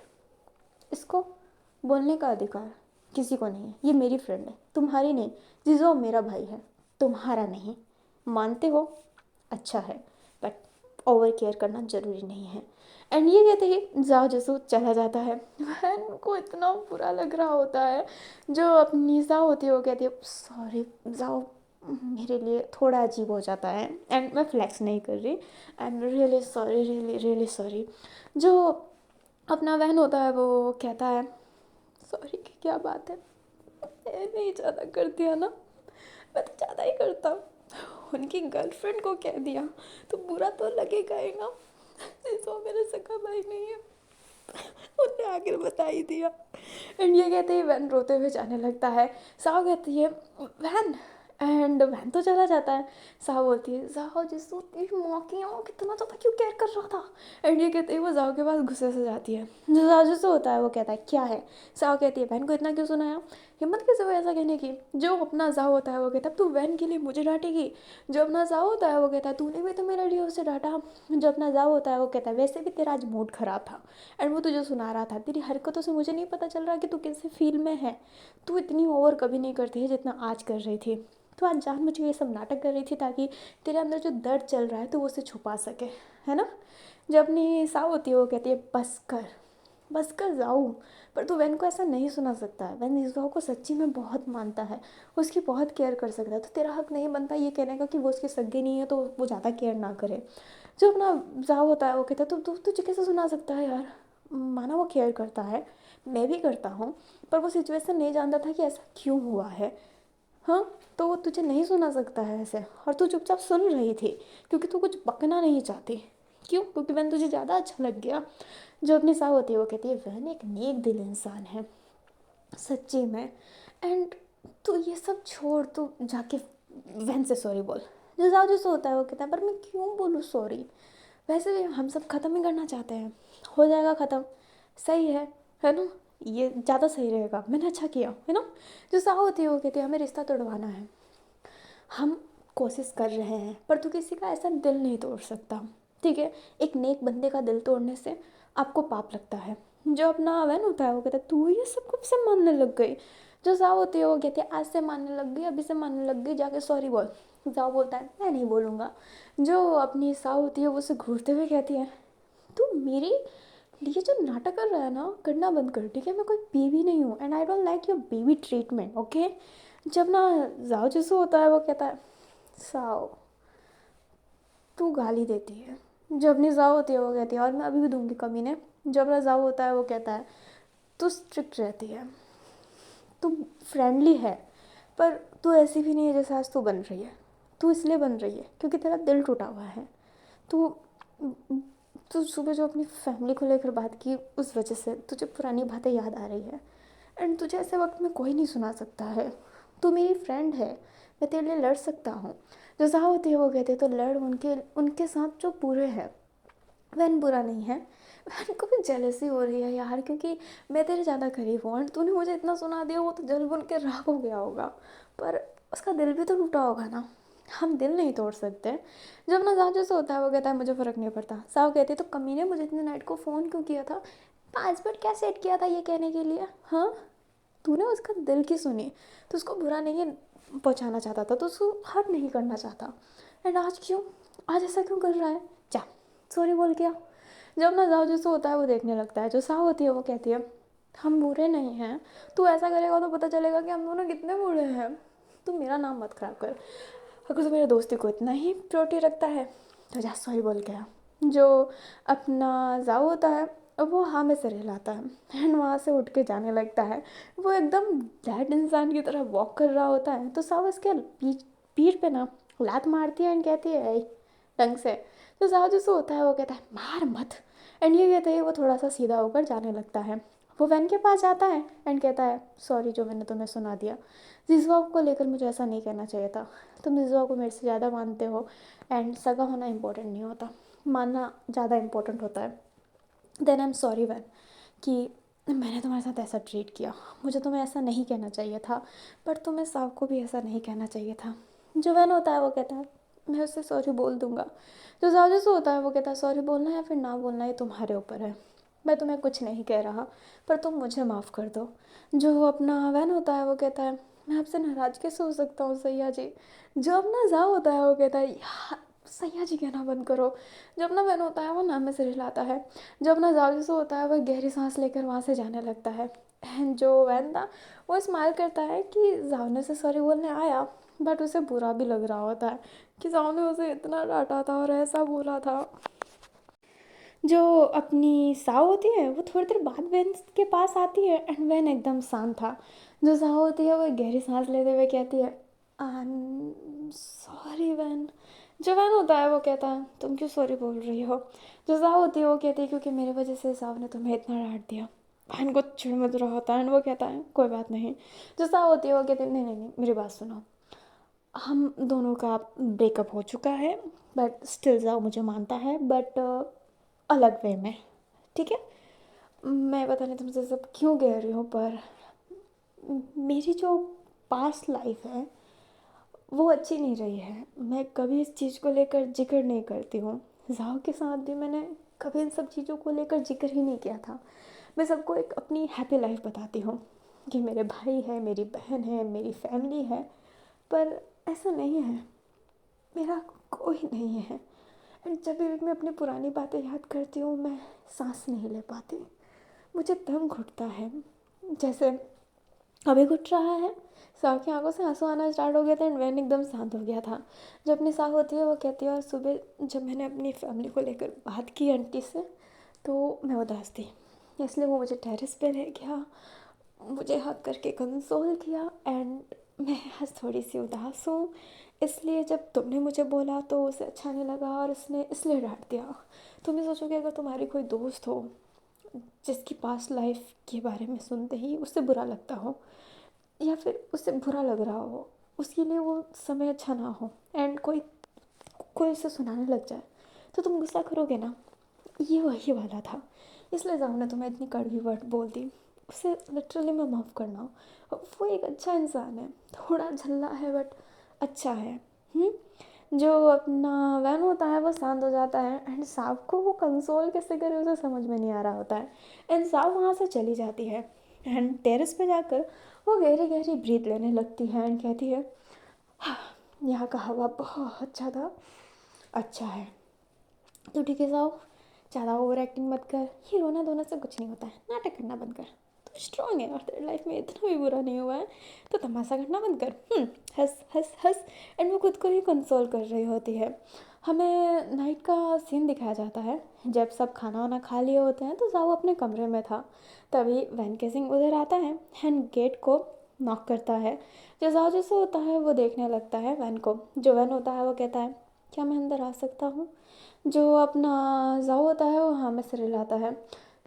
इसको बोलने का अधिकार किसी को नहीं है। ये मेरी फ्रेंड है तुम्हारी नहीं, जिजो मेरा भाई है तुम्हारा नहीं। मानते हो अच्छा है, बट ओवर केयर करना ज़रूरी नहीं है। एंड ये कहते ही जाओ जसू चला जाता है। बहन को इतना बुरा लग रहा होता है। जो अपनी जाओ होती है वो कहती है सॉरी जाओ, मेरे लिए थोड़ा अजीब हो जाता है एंड मैं फ्लैक्स नहीं कर रही, I am really sorry, really really sorry. जो अपना बहन होता है वो कहता है सॉरी की क्या बात है, मैं नहीं ज़्यादा कर दिया ना, मैं तो ज़्यादा ही करता हूँ, उनकी गर्लफ्रेंड को कह दिया तो बुरा तो लगेगा ही ना, तो मेरा सगा भाई नहीं है, उसने आखिर बता ही दिया। एंड ये कहते ही वैन रोते हुए जाने लगता है। साव कहती है वैन, एंड वैन तो चला जाता है। साव बोलती है जाओ जिसको तेरी माँ की हो कितना ज़्यादा क्यों केयर कर रहा था। एंड ये कहते ही वो जाओ के पास गुस्से से जाती है। जो जाओ जिससे होता है वो कहता है क्या है। साव कहती है वैन को इतना क्यों सुनाया, हिम्मत कैसे हुई ऐसा कहने की। जो अपना जाओ होता है वो कहता है तू वैन के लिए मुझे डांटेगी। जो अपना जाओ होता है वो कहता है तूने भी तो मेरे लिए उसे डांटा। जो अपना जाओ होता है वो कहता है वैसे भी तेरा आज मूड खराब था एंड वो तुझे सुना रहा था, तेरी हरकतों से मुझे नहीं पता चल रहा कि तू कैसे फील में है, तू इतनी ओवर कभी नहीं करती है जितना आज कर रही थी, तो आज जानबूझ के ये सब नाटक कर रही थी ताकि तेरे अंदर जो दर्द चल रहा है तो वो उसे छुपा सके, है ना। जब अपनी साव होती है वो कहती है बस कर जाऊँ। पर तू वैन को ऐसा नहीं सुना सकता है, वैन इस को सच्ची में बहुत मानता है, उसकी बहुत केयर कर सकता है, तो तेरा हक नहीं बनता ये कहने का कि वो उसके सगे नहीं है तो वो ज़्यादा केयर ना करे। जो अपना जाओ होता है वो कहता है तू तुझे कैसे सुना सकता है यार, माना वो केयर करता है, मैं भी करता हूँ, पर वो सिचुएशन नहीं जानता था कि ऐसा क्यों हुआ है। हाँ, तो वो तुझे नहीं सुना सकता है ऐसे, और तू चुपचाप सुन रही थी क्योंकि तू कुछ बकना नहीं चाहती। क्यों, क्योंकि वैन तुझे ज़्यादा अच्छा लग गया। जो अपनी साव होती है वो कहती है वैन एक नेक दिल इंसान है सच्ची में। एंड तू ये सब छोड़, तू जाके वैन से सॉरी बोल। जो जाओ जो होता है वो कहता है पर मैं क्यों बोलूँ सॉरी, वैसे भी हम सब ख़त्म ही करना चाहते हैं, हो जाएगा ख़त्म, सही है ना, ये ज़्यादा सही रहेगा, मैंने अच्छा किया है ना। जो साहू होती है वो कहती है हमें रिश्ता तोड़वाना है, हम कोशिश कर रहे हैं पर तू किसी का ऐसा दिल नहीं तोड़ सकता, ठीक है। एक नेक बंदे का दिल तोड़ने से आपको पाप लगता है। जो अपना वैन होता है वो कहता है तू ये सब कब से मानने लग गई। जो साहू होती है वो कहती है आज से मानने लग गई, अभी से मानने लग गई, जाके सॉरी बोल। जाओ बोलता है मैं नहीं बोलूँगा। जो अपनी साहू होती है वो उसे घूरते हुए कहती है तू मेरी ये जो नाटक कर रहा है ना करना बंद कर, ठीक है, मैं कोई बेबी नहीं हूँ and I don't like your baby treatment, okay. जब ना जाओ जिसो होता है वो कहता है साओ तू गाली देती है। जब अपनी जाओ होती है वो कहती है और मैं अभी भी दूंगी कमी ने। जब ना जाओ होता है वो कहता है तू स्ट्रिक्ट रहती है, तू फ्रेंडली है, पर तू ऐसी भी नहीं है जैसे आज तू बन रही है, तू इसलिए बन रही है क्योंकि तेरा दिल टूटा हुआ है। तू तू सुबह जो अपनी फैमिली को लेकर बात की उस वजह से तुझे पुरानी बातें याद आ रही है एंड तुझे ऐसे वक्त में कोई नहीं सुना सकता है। तू मेरी फ्रेंड है, मैं तेरे लिए लड़ सकता हूँ। जो जहाँ होती है वो कहते हैं तो लड़ उनके उनके साथ जो बुरे हैं। वैन बुरा नहीं है, वैन को भी जेलसी हो रही है यार क्योंकि मैं तेरे ज़्यादा करीब हूँ और तूने मुझे इतना सुना दिया, वो तो जल बुन के राख हो गया होगा, पर उसका दिल भी तो टूटा होगा ना, हम दिल नहीं तोड़ सकते। जब ना जहाँ जैसे होता है वो कहता है मुझे फ़र्क नहीं पड़ता। साव कहती है तो कमीने मुझे इतने नाइट को फ़ोन क्यों किया था, पासवर्ड क्या सेट किया था ये कहने के लिए, हाँ तूने उसका दिल की सुनी, तो उसको बुरा नहीं पहुँचाना चाहता था, तो उसको हर्ट नहीं करना चाहता। एंड आज क्यों, आज ऐसा क्यों कर रहा है, जा सॉरी बोल के आ। जब ना जाओ जैसे होता है वो देखने लगता है। जो साव होती है वो कहती है हम बुरे नहीं हैं, तू ऐसा करेगा तो पता चलेगा कि हम दोनों कितने बुरे हैं, तू मेरा नाम मत खराब कर। अगर तू मेरे दोस्ती को इतना ही प्रायोरिटी रखता है तो जा सॉरी बोल के आ। जो अपना जाओ होता है वो हाँ में सिर हिलाता है एंड वहाँ से उठ के जाने लगता है। वो एकदम डैड इंसान की तरह वॉक कर रहा होता है तो साव इसके पीठ पे ना लात मारती है एंड कहती है "ऐ, ढंग से"। तो साव जैसे होता है वो कहता है मार मत, एंड ये कहते ही वो थोड़ा सा सीधा होकर जाने लगता है। वो वैन के पास जाता है एंड कहता है सॉरी जो मैंने तुम्हें सुना दिया, जिजवा को लेकर मुझे ऐसा नहीं कहना चाहिए था, तुम जिजवा को मेरे से ज़्यादा मानते हो एंड सगा होना इम्पोर्टेंट नहीं होता, मानना ज़्यादा इम्पोर्टेंट होता है। देन आई एम सॉरी वैन कि मैंने तुम्हारे साथ ऐसा ट्रीट किया, मुझे तुम्हें ऐसा नहीं कहना चाहिए था, पर तुम्हें साव को भी ऐसा नहीं कहना चाहिए था। जो वैन होता है वो कहता है मैं उससे सॉरी बोल दूँगा। जो जाओ जैसे होता है वो कहता है सॉरी बोलना या फिर ना बोलना ये तुम्हारे ऊपर है, मैं तुम्हें कुछ नहीं कह रहा, पर तुम मुझे माफ़ कर दो। जो अपना वैन होता है वो कहता है मैं आपसे नाराज़ कैसे हो सकता हूँ सैया जी। जो अपना जाओ होता है वो कहता है यार सैया जी कहना बंद करो। जो अपना वैन होता है वो नाम में सिर हिलाता है। जो अपना जाओ जैसे होता है वह गहरी सांस लेकर वहाँ से जाने लगता है। एंड जो वैन था वो स्माइल करता है कि जावने से सॉरी बोलने आया, बट उसे बुरा भी लग रहा होता है कि जाव ने उसे इतना डांटा था और ऐसा बोला था। जो अपनी साव होती है वो थोड़ी देर बाद वैन के पास आती है एंड वैन एकदम शांत था। जो साव होती है वो एक गहरी सांस लेते हुए कहती है, आई एम सॉरी वैन। जो वैन होता है वो कहता है, तुम क्यों सॉरी बोल रही हो। जो साव होती है वो कहती है, क्योंकि मेरे वजह से साव ने तुम्हें इतना डांट दिया। बहन को चिढ़ मच रहा होता है एंड वो कहता है कोई बात नहीं। जो साव होती है वो कहती है, नहीं नहीं नहीं मेरी बात सुनो, हम दोनों का ब्रेकअप हो चुका है, बट स्टिल जाओ मुझे मानता है, बट अलग वे में, ठीक है। मैं पता नहीं तुमसे सब क्यों कह रही हूँ, पर मेरी जो पास्ट लाइफ है वो अच्छी नहीं रही है। मैं कभी इस चीज़ को लेकर जिक्र नहीं करती हूँ। जाओ के साथ भी मैंने कभी इन सब चीज़ों को लेकर जिक्र ही नहीं किया था। मैं सबको एक अपनी हैप्पी लाइफ बताती हूँ कि मेरे भाई है, मेरी बहन है, मेरी फैमिली है, पर ऐसा नहीं है, मेरा कोई नहीं है। एंड जब भी मैं अपनी पुरानी बातें याद करती हूँ मैं सांस नहीं ले पाती, मुझे दम घुटता है, जैसे अभी घुट रहा है। साव की आंखों से आंसू आना स्टार्ट हो गया था एंड वैन एकदम शांत हो गया था। जो अपनी साव होती है वो कहती है, और सुबह जब मैंने अपनी फैमिली को लेकर बात की आंटी से तो मैं उदास थी, इसलिए वो मुझे टेरेस पे ले गया, मुझे हक करके कंसोल किया एंड मैं आज थोड़ी सी उदास हूँ, इसलिए जब तुमने मुझे बोला तो उसे अच्छा नहीं लगा और उसने इसलिए डांट दिया। तुम भी सोचोगे अगर तुम्हारी कोई दोस्त हो जिसकी पास्ट लाइफ के बारे में सुनते ही उससे बुरा लगता हो या फिर उससे बुरा लग रहा हो, उसके लिए वो समय अच्छा ना हो एंड कोई कोई उसे सुनाने लग जाए, तो तुम गुस्सा करोगे ना। ये वही वाला था, इसलिए जाऊँ ने तुम्हें इतनी कड़वी वर्ड बोल दी। उसे लिटरली मैं माफ़ करना। वो एक अच्छा इंसान है, थोड़ा झल्ला है बट अच्छा है। जो अपना वैन होता है वो शांत हो जाता है एंड साव को वो कंसोल कैसे करे उसे समझ में नहीं आ रहा होता है। एंड साव वहाँ से चली जाती है एंड टेरेस पे जाकर वो गहरी गहरी ब्रीथ लेने लगती है एंड कहती है, हाँ, यहाँ का हवा बहुत ज़्यादा अच्छा है। तो ठीक है साव, ज़्यादा ओवर एक्टिंग मत कर, ये रोना धोना से कुछ नहीं होता है, नाटक करना बंद कर, तो स्ट्रांग है और तेरी लाइफ में इतना भी बुरा नहीं हुआ है, तो तमाशा करना बंद कर। हंस हंस हंस। एंड वो खुद को ही कंसोल कर रही होती है। हमें नाइट का सीन दिखाया जाता है, जब सब खाना वाना खा लिए होते हैं तो जाओ अपने कमरे में था, तभी वैन केसिंग उधर आता है एंड गेट को नॉक करता है। जो जाओ जैसे होता है वो देखने लगता है वैन को। जो वैन होता है वो कहता है, क्या मैं अंदर आ सकता हूँ। जो अपना जाओ होता है वो हाँ में सिर हिलाता है।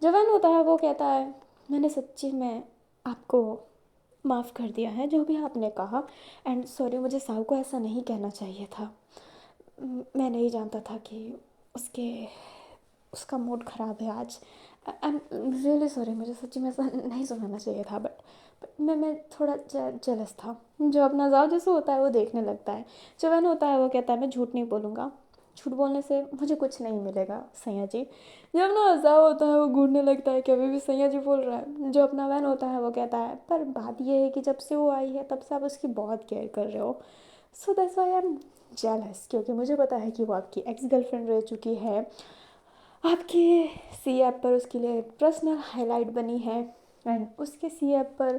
जो वैन होता है वो कहता है, मैंने सच्ची में आपको माफ़ कर दिया है जो भी आपने कहा, एंड सॉरी मुझे साहू को ऐसा नहीं कहना चाहिए था। मैं नहीं जानता था कि उसके उसका मूड ख़राब है आज। आई एम रियली सॉरी, मुझे सच्ची में ऐसा नहीं सुनाना चाहिए था, बट मैं थोड़ा जेलस था। जो अपना जाओ जैसे होता है वो देखने लगता है। जो वैन होता है वो कहता है, मैं झूठ नहीं बोलूँगा, झूठ बोलने से मुझे कुछ नहीं मिलेगा सैया जी। जब अपना हंसा होता है वो घूरने लगता है कि अभी भी सैया जी बोल रहा है। जो अपना वैन होता है वो कहता है, पर बात ये है कि जब से वो आई है तब से आप उसकी बहुत केयर कर रहे हो, so that's why I am jealous, क्योंकि मुझे पता है कि वो आपकी एक्स गर्लफ्रेंड रह चुकी है, आपके सी ऐप पर उसके लिए पर्सनल हाईलाइट बनी है एंड उसके सी ऐप पर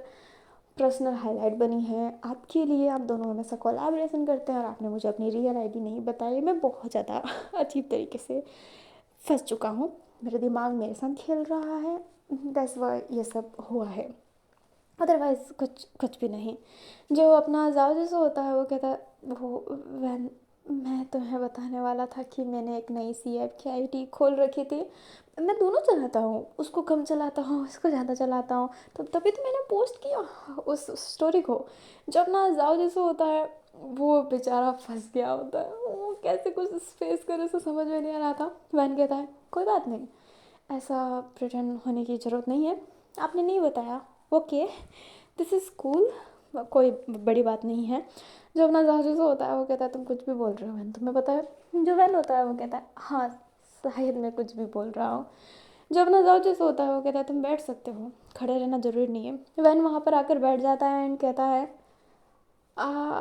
पर्सनल हाईलाइट बनी है आपके लिए। आप दोनों हमेशा कोलैबोरेशन करते हैं और आपने मुझे अपनी रियल आईडी नहीं बताई। मैं बहुत ज़्यादा अजीब तरीके से फंस चुका हूँ, मेरा दिमाग मेरे साथ खेल रहा है, दैट्स व्हाई ये सब हुआ है, अदरवाइज़ कुछ कुछ भी नहीं। जो अपना जाओ जैसे होता है वो कहता है, वो वैन मैं तुम्हें बताने वाला था कि मैंने एक नई सी ऐप की आईडी खोल रखी थी। मैं दोनों चलाता हूँ, उसको कम चलाता हूँ, इसको ज़्यादा चलाता हूँ, तो तभी तो मैंने पोस्ट किया उस स्टोरी को। जब अपना जाओ जैसे होता है वो बेचारा फंस गया होता है, वो कैसे कुछ फेस करे उसे समझ में नहीं आ रहा था। वैन कहता है, कोई बात नहीं, ऐसा प्रिटेंड होने की ज़रूरत नहीं है, आपने नहीं बताया, ओके दिस इज़ कूल, कोई बड़ी बात नहीं है। जो अपना जहाज़ होता है वो कहता है, तुम कुछ भी बोल रहे हो वैन, तुम्हें पता है। जो वैन होता है वो कहता है, हाँ शायद मैं कुछ भी बोल रहा हूँ। जो अपना जाओ जैसे होता है वो कहता है, तुम बैठ सकते हो, खड़े रहना ज़रूरी नहीं है। वैन वहाँ पर आकर बैठ जाता है एंड कहता है, आ,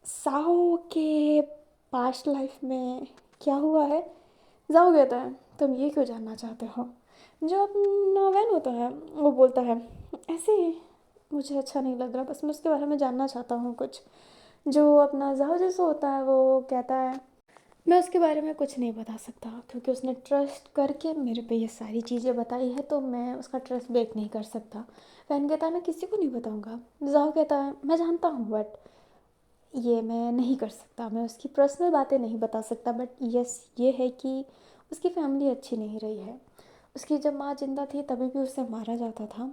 साहो के पास्ट लाइफ में क्या हुआ है। जाओ कहता है, तुम ये क्यों जानना चाहते हो। जो अपना वैन होता है वो बोलता है, ऐसे ही मुझे अच्छा नहीं लग रहा, बस मैं उसके बारे में जानना चाहता हूँ कुछ। जो अपना जाओ जैसे होता है वो कहता है, मैं उसके बारे में कुछ नहीं बता सकता क्योंकि उसने ट्रस्ट करके मेरे पे ये सारी चीज़ें बताई है, तो मैं उसका ट्रस्ट ब्रेक नहीं कर सकता। फैन कहता है मैं किसी को नहीं बताऊंगा। जाओ कहता है मैं जानता हूँ बट ये मैं नहीं कर सकता, मैं उसकी पर्सनल बातें नहीं बता सकता। बट यस ये है कि उसकी फैमिली अच्छी नहीं रही है। उसकी जब माँ जिंदा थी तभी भी उसे मारा जाता था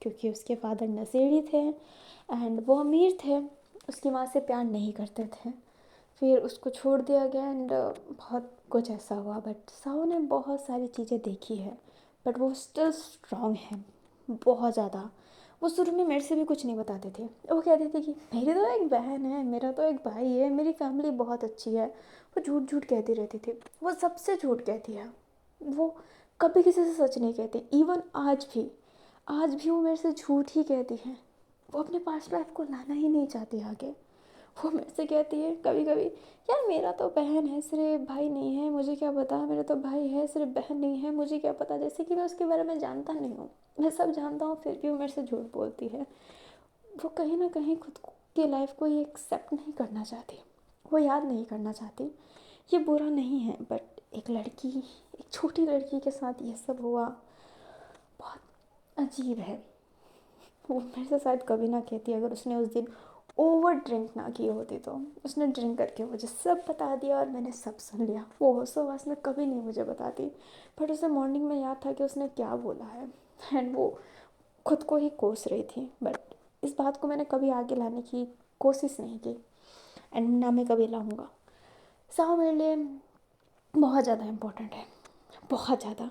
क्योंकि उसके फादर नशेड़ी थे एंड वो अमीर थे, उसकी माँ से प्यार नहीं करते थे। फिर उसको छोड़ दिया गया एंड बहुत कुछ ऐसा हुआ। बट साहू ने बहुत सारी चीज़ें देखी है बट वो स्टिल स्ट्रांग है बहुत ज़्यादा। वो शुरू में मेरे से भी कुछ नहीं बताते थे, वो कहते थे कि मेरी तो एक बहन है, मेरा तो एक भाई है, मेरी फैमिली बहुत अच्छी है। वो झूठ झूठ कहती रहती थी, वो सबसे झूठ कहती है। वो कभी किसी से सच नहीं कहती। इवन आज भी वो मेरे से झूठ ही कहती है। वो अपने पास्ट लाइफ को लाना ही नहीं चाहती आगे। वो मेरे से कहती है कभी कभी, यार मेरा तो बहन है सिर्फ भाई नहीं है, मुझे क्या पता, मेरा तो भाई है सिर्फ बहन नहीं है, मुझे क्या पता। जैसे कि मैं उसके बारे में जानता नहीं हूँ, मैं सब जानता हूँ फिर भी वो मेरे से झूठ बोलती है। वो कहीं ना कहीं खुद की लाइफ को ये एक्सेप्ट नहीं करना चाहती, वो याद नहीं करना चाहती। ये बुरा नहीं है बट एक छोटी लड़की के साथ ये सब हुआ, बहुत अजीब है। वो मेरे से शायद कभी ना कहती अगर उसने उस दिन ओवर ड्रिंक ना की होती तो। उसने ड्रिंक करके मुझे सब बता दिया और मैंने सब सुन लिया। वो होशोवास में कभी नहीं मुझे बताती। बट उसे मॉर्निंग में याद था कि उसने क्या बोला है एंड वो खुद को ही कोस रही थी। बट इस बात को मैंने कभी आगे लाने की कोशिश नहीं की एंड ना मैं कभी लाऊंगा। साव मेरे लिए बहुत ज़्यादा इम्पोर्टेंट है, बहुत ज़्यादा।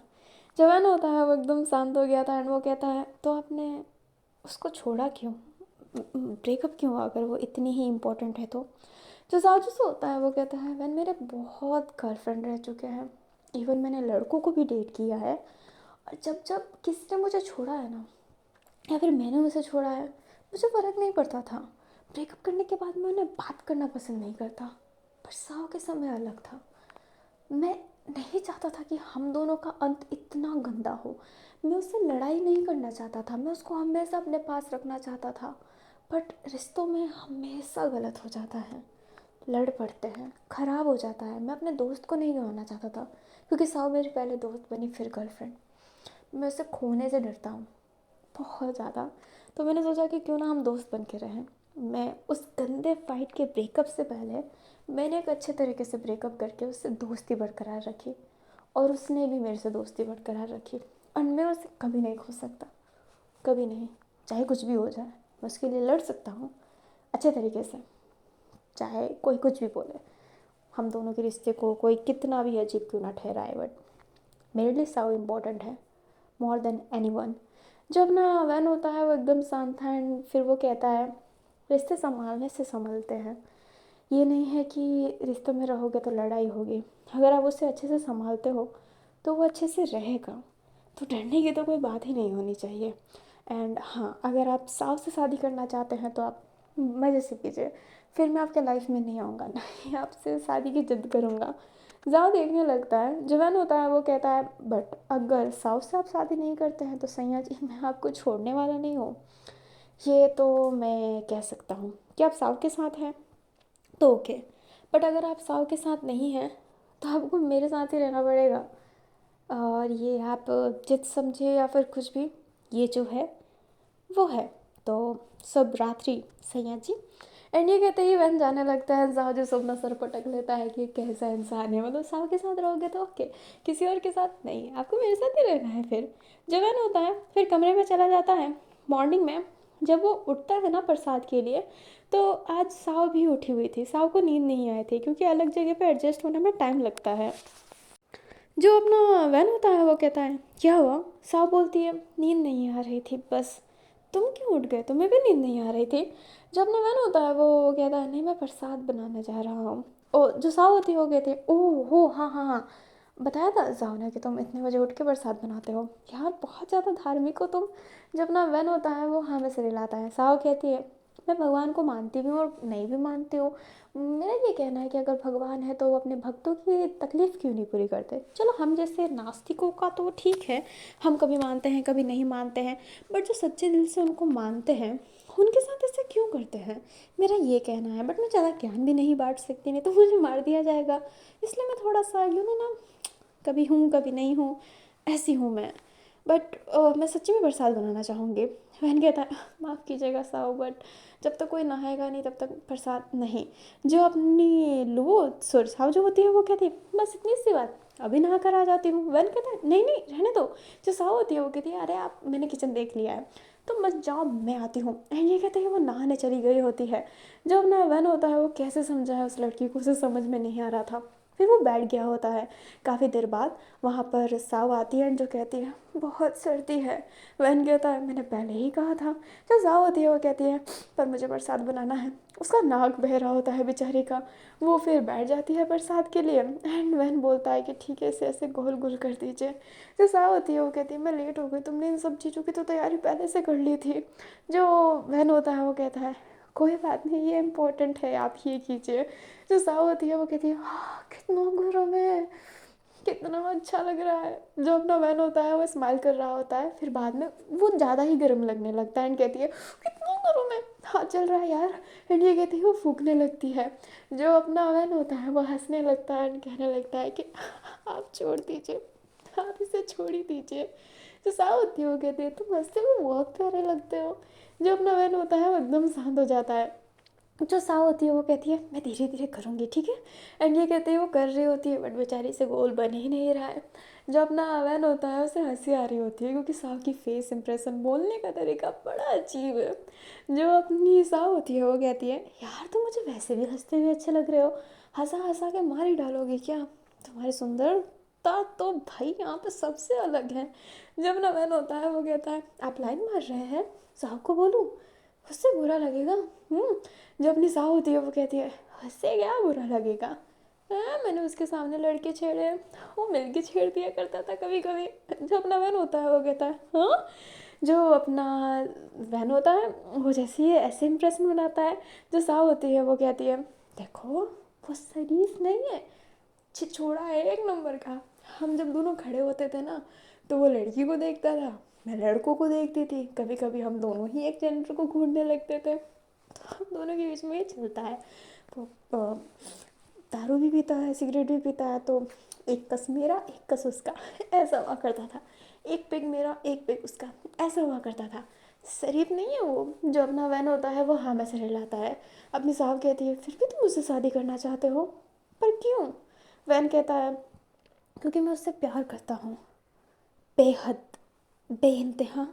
जवान होता है वो एकदम शांत हो गया था एंड वो कहता है तो आपने उसको छोड़ा क्यों, ब्रेकअप क्यों हुआ अगर वो इतनी ही इम्पोर्टेंट है तो। जो साजिश होता है वो कहता है वैन मेरे बहुत गर्लफ्रेंड रह चुके हैं, इवन मैंने लड़कों को भी डेट किया है, और जब जब किसी ने मुझे छोड़ा है ना या फिर मैंने उसे छोड़ा है मुझे फ़र्क नहीं पड़ता था। ब्रेकअप करने के बाद मैं उन्हें बात करना पसंद नहीं करता। पर साव के समय अलग था। मैं नहीं चाहता था कि हम दोनों का अंत इतना गंदा हो। मैं उससे लड़ाई नहीं करना चाहता था, मैं उसको हमेशा अपने पास रखना चाहता था। बट रिश्तों में हमेशा गलत हो जाता है, लड़ पड़ते हैं, ख़राब हो जाता है। मैं अपने दोस्त को नहीं गंवाना चाहता था क्योंकि साव मेरी पहले दोस्त बनी फिर गर्लफ्रेंड। मैं उसे खोने से डरता हूँ बहुत ज़्यादा। तो मैंने सोचा कि क्यों ना हम दोस्त बन के रहें। मैं उस गंदे फाइट के ब्रेकअप से पहले मैंने एक अच्छे तरीके से ब्रेकअप करके उससे दोस्ती बरकरार रखी और उसने भी मेरे से दोस्ती बरकरार रखी। और मैं उसे कभी नहीं खो सकता, कभी नहीं। चाहे कुछ भी हो जाए मैं उसके लिए लड़ सकता हूँ अच्छे तरीके से, चाहे कोई कुछ भी बोले। हम दोनों के रिश्ते को कोई कितना भी अजीब क्यों ना ठहराए बट मेरे लिए साव इम्पोर्टेंट है मोर देन एनी वन। जब ना वैन होता है वो एकदम शांत था एंड फिर वो कहता है रिश्ते संभालने से संभलते हैं। ये नहीं है कि रिश्तों में रहोगे तो लड़ाई होगी, अगर आप उसे अच्छे से संभालते हो तो वो अच्छे से रहेगा। तो डरने की तो कोई बात ही नहीं होनी चाहिए। एंड हाँ, अगर आप साव से शादी करना चाहते हैं तो आप मज़े से कीजिए, फिर मैं आपके लाइफ में नहीं आऊँगा, ना ही आपसे शादी की जिद करूँगा। ज़्यादा देखने लगता है जवान होता है वो कहता है बट अगर साव से आप शादी नहीं करते हैं तो सैया जी मैं आपको छोड़ने वाला नहीं हूँ। ये तो मैं कह सकता हूँ कि आप साव के साथ हैं तो ओके, बट अगर आप साव के साथ नहीं हैं तो आपको मेरे साथ ही रहना पड़ेगा। और ये आप जिद समझे या फिर कुछ भी, ये जो है वो है। तो सब रात्रि सैया जी। एंड ये कहते ही वह जाने लगता है। साहु जो अपना सर पटक लेता है कि कैसा इंसान है, मतलब साहु के साथ रहोगे तो ओके, किसी और के साथ नहीं, आपको मेरे साथ ही रहना है। फिर जवान होता है फिर कमरे में चला जाता है। मॉर्निंग में जब वो उठता है ना प्रसाद के लिए, तो आज साव भी उठी हुई थी। साव को नींद नहीं आई थी क्योंकि अलग जगह पे एडजस्ट होने में टाइम लगता है। जो अपना वैन होता है वो कहता है क्या हुआ। साव बोलती है नींद नहीं आ रही थी बस। तुम क्यों उठ गए, तुम्हें भी नींद नहीं आ रही थी। जब अपना वैन होता है वो कहता है नहीं मैं प्रसाद बनाने जा रहा हूँ। ओ जो साव होती है वो कहती है ओह हो हाँ हाँ हाँ, बताया था साव ने कि तुम इतने बजे उठ के प्रसाद बनाते हो, यार बहुत ज़्यादा धार्मिक हो तुम। जब अपना वैन होता है वो हाँ में सिर हिलाता है। साव कहती है मैं भगवान को मानती भी हूँ और नहीं भी मानती हूँ। मेरा ये कहना है कि अगर भगवान है तो वो अपने भक्तों की तकलीफ़ क्यों नहीं पूरी करते। चलो हम जैसे नास्तिकों का तो ठीक है, हम कभी मानते हैं कभी नहीं मानते हैं, बट जो सच्चे दिल से उनको मानते हैं उनके साथ ऐसा क्यों करते हैं, मेरा ये कहना है। बट मैं ज़्यादा ज्ञान भी नहीं बांट सकती, नहीं तो मुझे मार दिया जाएगा। इसलिए मैं थोड़ा सा ना, कभी हूँ कभी नहीं हूँ, ऐसी हूँ मैं। बट मैं सच्ची में बरसात बनाना चाहूँगी। बहन कहता है माफ़ कीजिएगा साहब, बट जब तक कोई नहाएगा नहीं तब तक बरसात नहीं। जो अपनी वो सुरसाव जो होती है वो कहती है बस इतनी सी बात, अभी नहा कर आ जाती हूँ। बहन कहता है नहीं नहीं रहने दो। जो साव होती है वो कहती है अरे आप, मैंने किचन देख लिया है, तो बस जाओ मैं आती हूँ। एंड ये कहते हैं वो नहाने चली गई होती है। जो अपना वन होता है वो कैसे समझाए उस लड़की को, उसे समझ में नहीं आ रहा था। फिर वो बैठ गया होता है। काफ़ी देर बाद वहाँ पर साव आती है जो कहती है बहुत सर्दी है। वैन कहता है मैंने पहले ही कहा था। जो साव होती है वो कहती है पर मुझे बरसात बनाना है। उसका नाक बह रहा होता है बेचारी का। वो फिर बैठ जाती है बरसात के लिए। एंड वैन बोलता है कि ठीक है इसे ऐसे गोल गोल कर दीजिए। जो साव होती है वो कहती है मैं लेट हो गई, तुमने इन सब चीज़ों की तो तैयारी पहले से कर ली थी। जो वैन होता है वो कहता है कोई बात नहीं, ये इम्पोर्टेंट है, आप ये कीजिए। जो साव होती है वो कहती है कितना गर्म है, कितना अच्छा लग रहा है। जो अपना वैन होता है वो स्माइल कर रहा होता है, फिर बाद में वो ज़्यादा ही गर्म लगने लगता है एंड कहती है कितना गर्म है, हाँ चल रहा है यार। एंड ये कहती है वो फूकने लगती है। जो अपना वैन होता है वो हंसने लगता है एंड कहने लगता है कि आप छोड़ दीजिए, आप इसे छोड़ ही दीजिए। जो साव होती है वो कहती है तुम हंसते हुए बहुत प्यारे लगते हो। जो अपना वैन होता है वो एकदम शांत हो जाता है। जो साव होती है वो कहती है मैं धीरे धीरे करूँगी ठीक है। एंड ये कहती है वो कर रही होती है बट बेचारी से गोल बन ही नहीं रहा है। जो अपना वैन होता है उसे हंसी आ रही होती है क्योंकि साव की फेस इंप्रेशन, बोलने का तरीका बड़ा अजीब है। जो अपनी साव होती है वो कहती है यार तुम मुझे वैसे भी हंसते हुए अच्छे लग रहे हो, हंसा हंसा के मार ही डालोगे क्या, तुम्हारी सुंदरता तो भाई यहाँ पे सबसे अलग है। जब अपना वैन होता है वो कहता है आप लाइन मार रहे हैं, साहब को बोलूँ, उससे बुरा लगेगा। जो अपनी साहू होती है वो कहती है उससे क्या बुरा लगेगा, मैंने उसके सामने लड़के छेड़े, वो मिलके छेड़ दिया करता था कभी कभी। जो अपना वैन होता है वो कहता है हाँ। जो अपना वैन होता है वो जैसे ही ऐसे इंप्रेशन बनाता है। जो साहू होती है वो कहती है देखो वो शरीफ नहीं है, छिछोड़ा है एक नंबर का। हम जब दोनों खड़े होते थे ना तो वो लड़की को देखता था, मैं लड़कों को देखती थी, कभी कभी हम दोनों ही एक जेंडर को घूरने लगते थे। तो हम दोनों के बीच में ये चलता है। वो दारू भी पीता है, सिगरेट भी पीता है, तो एक कस मेरा एक कस उसका ऐसा हुआ करता था। एक पेग मेरा एक पेग उसका, ऐसा हुआ करता था। शरीफ नहीं है वो। जो अपना वैन होता है वो हाँ में से हिलाता है। अपनी साहब कहती है फिर भी तुम मुझसे शादी करना चाहते हो, पर क्यों। वैन कहता है क्योंकि मैं उससे प्यार करता हूँ, बेहद, बेइंतहा।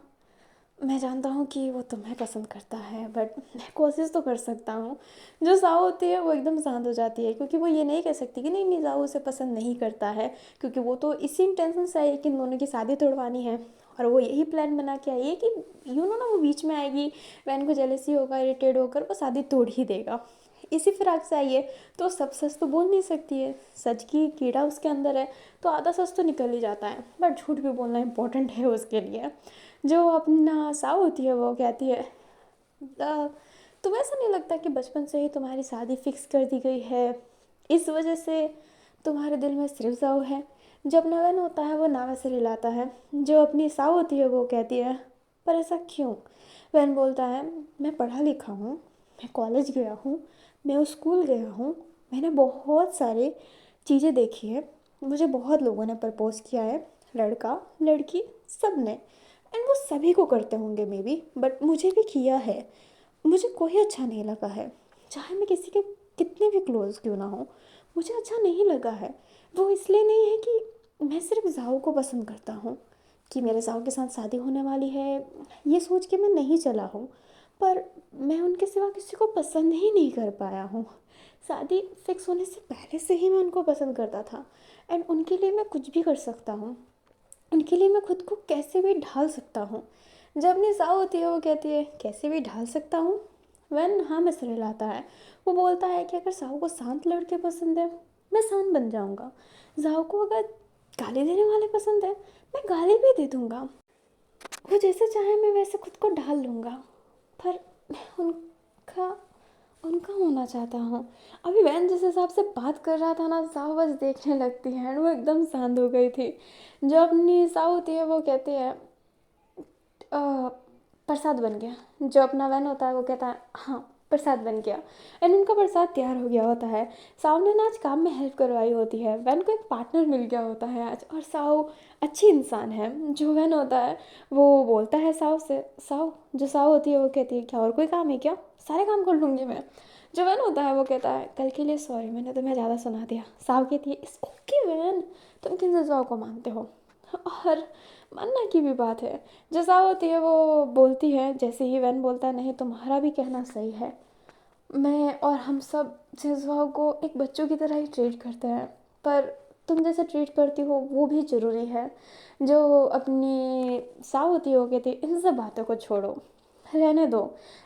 मैं जानता हूँ कि वो तुम्हें पसंद करता है बट मैं कोशिश तो कर सकता हूँ। जो साव होती है वो एकदम शांत हो जाती है क्योंकि वो ये नहीं कह सकती कि नहीं नहीं साव उसे पसंद नहीं करता है, क्योंकि वो तो इसी इंटेंशन से आई है कि इन दोनों की शादी तोड़वानी है। और वो यही प्लान बना के आई है कि ना वो बीच में आएगी, वैन को जेलसी होगा, इरिटेट होकर वो शादी तोड़ ही देगा। इसी फिराक से आई है। तो सब सच तो बोल नहीं सकती है, सच की कीड़ा उसके अंदर है, तो आधा सच तो निकल ही जाता है, बट झूठ भी बोलना इम्पोर्टेंट है उसके लिए। जो अपना साव होती है वो कहती है तुम्हें ऐसा नहीं लगता कि बचपन से ही तुम्हारी शादी फिक्स कर दी गई है, इस वजह से तुम्हारे दिल में सिर्फ साव है। जो अपना वैन होता है वो नावे से रिलाता है। जो अपनी साव होती है वो कहती है पर ऐसा क्यों। वैन बोलता है मैं पढ़ा लिखा हूँ, मैं कॉलेज गया हूँ, मैं उस स्कूल गया हूँ, मैंने बहुत सारे चीज़ें देखी है, मुझे बहुत लोगों ने प्रपोज किया है, लड़का लड़की सब ने, एंड वो सभी को करते होंगे मे बी, बट मुझे भी किया है। मुझे कोई अच्छा नहीं लगा है, चाहे मैं किसी के कितने भी क्लोज क्यों ना हो, मुझे अच्छा नहीं लगा है। वो इसलिए नहीं है कि मैं सिर्फ जाओ को पसंद करता हूँ, कि मेरे जाओ के साथ शादी होने वाली है ये सोच के मैं नहीं चला हूँ, पर मैं उनके सिवा किसी को पसंद ही नहीं कर पाया हूँ। शादी फिक्स होने से पहले से ही मैं उनको पसंद करता था, एंड उनके लिए मैं कुछ भी कर सकता हूँ, उनके लिए मैं खुद को कैसे भी ढाल सकता हूँ। जब अपनी साव होती है वो कहती है कैसे भी ढाल सकता हूँ। वैन हाँ में सिर हिलाता है। वो बोलता है कि अगर साहू को शांत लड़के पसंद है मैं शांत बन जाऊँगा, साहू को अगर गाली देने वाले पसंद है मैं गाली भी दे दूँगा, वो जैसे चाहे मैं वैसे खुद को ढाल लूँगा, पर मैं उनका उनका होना चाहता हूँ। अभी वैन जिस हिसाब से बात कर रहा था ना साहू बस देखने लगती है एंड वो एकदम शांत हो गई थी। जो अपनी साहू होती है वो कहती है प्रसाद बन गया। जो अपना वैन होता है वो कहता है हाँ प्रसाद बन गया, एंड उनका प्रसाद तैयार हो गया होता है। साव ने ना आज काम में हेल्प करवाई होती है, वैन को एक पार्टनर मिल गया होता है आज, और साव अच्छी इंसान है। जो वैन होता है वो बोलता है साव से, साव जो साव होती है वो कहती है क्या और कोई काम है क्या, सारे काम कर लूँगी मैं। जो वैन होता है वो कहता है कल के लिए सॉरी, मैंने तुम्हें ज़्यादा सुना दिया। साव कहती है इस ओके वैन, तुम किन जज्बाओं को मानते हो। और मानना की भी बात है। जज़ा होती है वो बोलती है, जैसे ही वैन बोलता है नहीं तुम्हारा भी कहना सही है, मैं और हम सब जज़्बाओं को एक बच्चों की तरह ही ट्रीट करते हैं, पर तुम जैसे ट्रीट करती हो वो भी ज़रूरी है। जो अपनी साव होती है वो कहती है इन सब बातों को छोड़ो, रहने दो।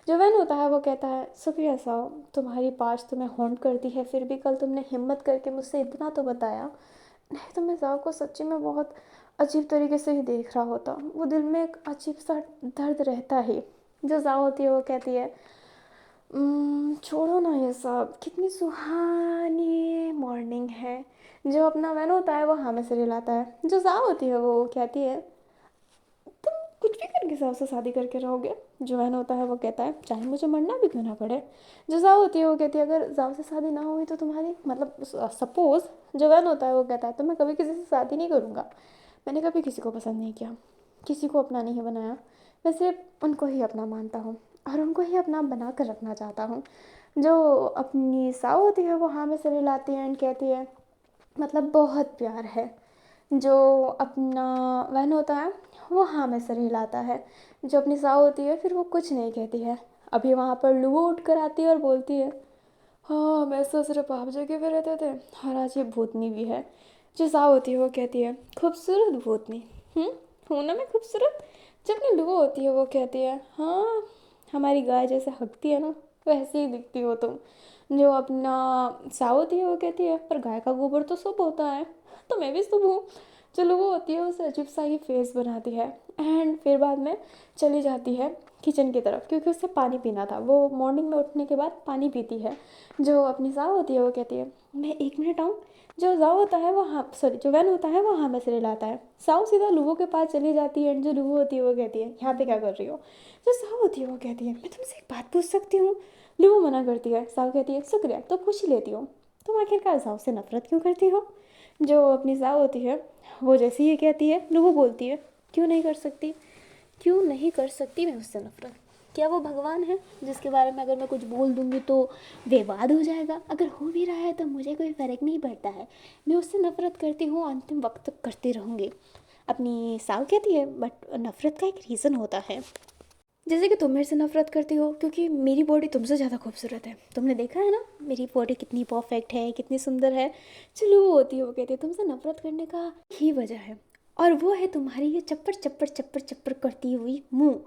जो वैन होता है वो कहता है शुक्रिया साव, तुम्हारी पास तुम्हें हॉन्ट करती है फिर भी कल तुमने हिम्मत करके मुझसे इतना तो बताया, नहीं तो मैं साव को सच्ची में बहुत अजीब तरीके से ही देख रहा होता, वो दिल में एक अजीब सा दर्द रहता ही। जो जाओ होती है वो कहती है छोड़ो ना ये सब, कितनी सुहानी मॉर्निंग है। जो अपना वैन होता है वो हाँ में सिर हिलाता है। जो जाओ होती है वो कहती है तुम कुछ भी करके साहब से शादी करके रहोगे। जो वैन होता है वो कहता है चाहे मुझे मरना भी क्यों ना पड़े। जो जाओ होती है वो कहती है अगर जाओ से शादी ना हुई तो तुम्हारी मतलब सपोज़। जो वैन होता है वो कहता है तो मैं कभी किसी से शादी नहीं करूँगा, मैंने कभी किसी को पसंद नहीं किया, किसी को अपना नहीं बनाया, मैं सिर्फ उनको ही अपना मानता हूँ और उनको ही अपना बना कर रखना चाहता हूँ। जो अपनी साव होती है वो हाँ में सिर हिलाती है एंड कहती है मतलब बहुत प्यार है। जो अपना वैन होता है वो हाँ में सिर हिलाता है। जो अपनी साव होती है फिर वो कुछ नहीं कहती है। अभी वहाँ पर लुओ उठ कर आती है और बोलती है हाँ मैं तो सिर्फ आप जगह पे रहते थे और आज ये भूतनी भी है। जो साव होती है वो कहती है खूबसूरत भूतनी, हूँ ना मैं खूबसूरत। जब अपनी लुओ होती है वो कहती है हाँ हमारी गाय जैसे हकती है ना वैसे ही दिखती हो तुम। जो अपना साव होती है वो कहती है पर गाय का गोबर तो शुभ होता है, तो मैं भी शुभ हूँ। चलो वो होती है उसे अजीब सा ही फेस बनाती है एंड फिर बाद में चली जाती है किचन की तरफ, क्योंकि उससे पानी पीना था, वो मॉर्निंग में उठने के बाद पानी पीती है। जो अपनी साव होती है वो कहती है मैं 1 मिनट आऊँ। जो जाओ होता है वो हाँ सॉरी जो वैन होता है वो हाँ में से लाता है। साव सीधा लुवो के पास चली जाती है एंड जो लुवो होती है वो कहती है यहाँ पे क्या कर रही हो। जो साव होती है वो कहती है मैं तुमसे एक बात पूछ सकती हूँ। लुवो मना करती है, साव कहती है शुक्रिया तो पूछ ही लेती हूँ, तुम आखिरकार साव से नफरत क्यों करती हो। जो अपनी साव होती है वो जैसे ही ये कहती है लुवो बोलती है क्यों नहीं कर सकती, क्यों नहीं कर सकती मैं उससे नफरत, क्या वो भगवान है जिसके बारे में अगर मैं कुछ बोल दूँगी तो विवाद हो जाएगा, अगर हो भी रहा है तो मुझे कोई फ़र्क नहीं पड़ता है, मैं उससे नफ़रत करती हूँ अंतिम वक्त तक करती रहूँगी। अपनी साव कहती है बट नफ़रत का एक रीज़न होता है, जैसे कि तुम मेरे से नफ़रत करती हो क्योंकि मेरी बॉडी तुमसे ज़्यादा खूबसूरत है, तुमने देखा है ना मेरी बॉडी कितनी परफेक्ट है कितनी सुंदर है। चलो वो होती है वो कहती है तुमसे नफ़रत करने का ही वजह है और वो है तुम्हारी ये चप्पर चप्पर चप्पर चप्पर करती हुई मुंह।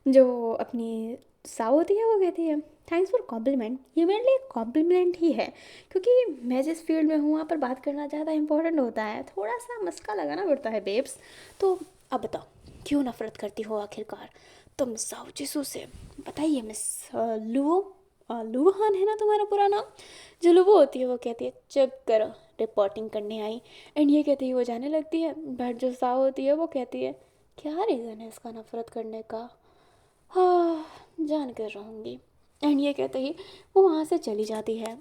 जो अपनी साव होती है वो कहती है थैंक्स फॉर कॉम्प्लीमेंट, ये मेरे लिए कॉम्प्लीमेंट ही है क्योंकि मैं जिस फील्ड में हूँ वहाँ पर बात करना ज़्यादा इंपॉर्टेंट होता है, थोड़ा सा मस्का लगाना पड़ता है बेब्स। तो अब बताओ क्यों नफ़रत करती हो आखिरकार तुम साओ जिसू से, बताइए मिस लुओ, लुहान है ना तुम्हारा पूरा नाम। जो लुओ होती है वो कहती है चुप करो रिपोर्टिंग करने आई, एंड ये कहती है वो जाने लगती है। बट जो साओ होती है वो कहती है क्या रीज़न है इसका नफ़रत करने का, हाँ जान कर रहूँगी। एंड ये कहते ही वो वहाँ से चली जाती है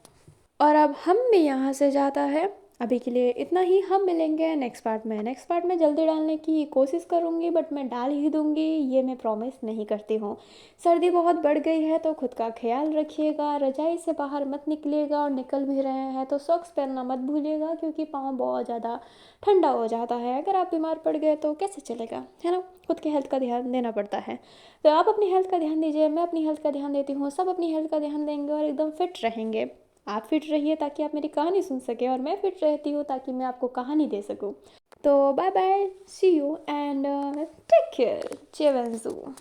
और अब हम भी यहाँ से जाता है। अभी के लिए इतना ही, हम मिलेंगे नेक्स्ट पार्ट में। नेक्स्ट पार्ट में जल्दी डालने की कोशिश करूँगी बट मैं डाल ही दूँगी, ये मैं प्रॉमिस नहीं करती हूँ। सर्दी बहुत बढ़ गई है तो खुद का ख्याल रखिएगा, रजाई से बाहर मत निकलिएगा और निकल भी रहे हैं तो सॉक्स पहनना मत भूलिएगा क्योंकि पाँव बहुत ज़्यादा ठंडा हो जाता है। अगर आप बीमार पड़ गए तो कैसे चलेगा, है ना, खुद के हेल्थ का ध्यान देना पड़ता है। तो आप अपनी हेल्थ का ध्यान दीजिए, मैं अपनी हेल्थ का ध्यान देती हूँ, सब अपनी हेल्थ का ध्यान देंगे और एकदम फिट रहेंगे। आप फिट रहिए ताकि आप मेरी कहानी सुन सकें और मैं फिट रहती हूँ ताकि मैं आपको कहानी दे सकूँ। तो bye bye, see you and take care, चेवंजू।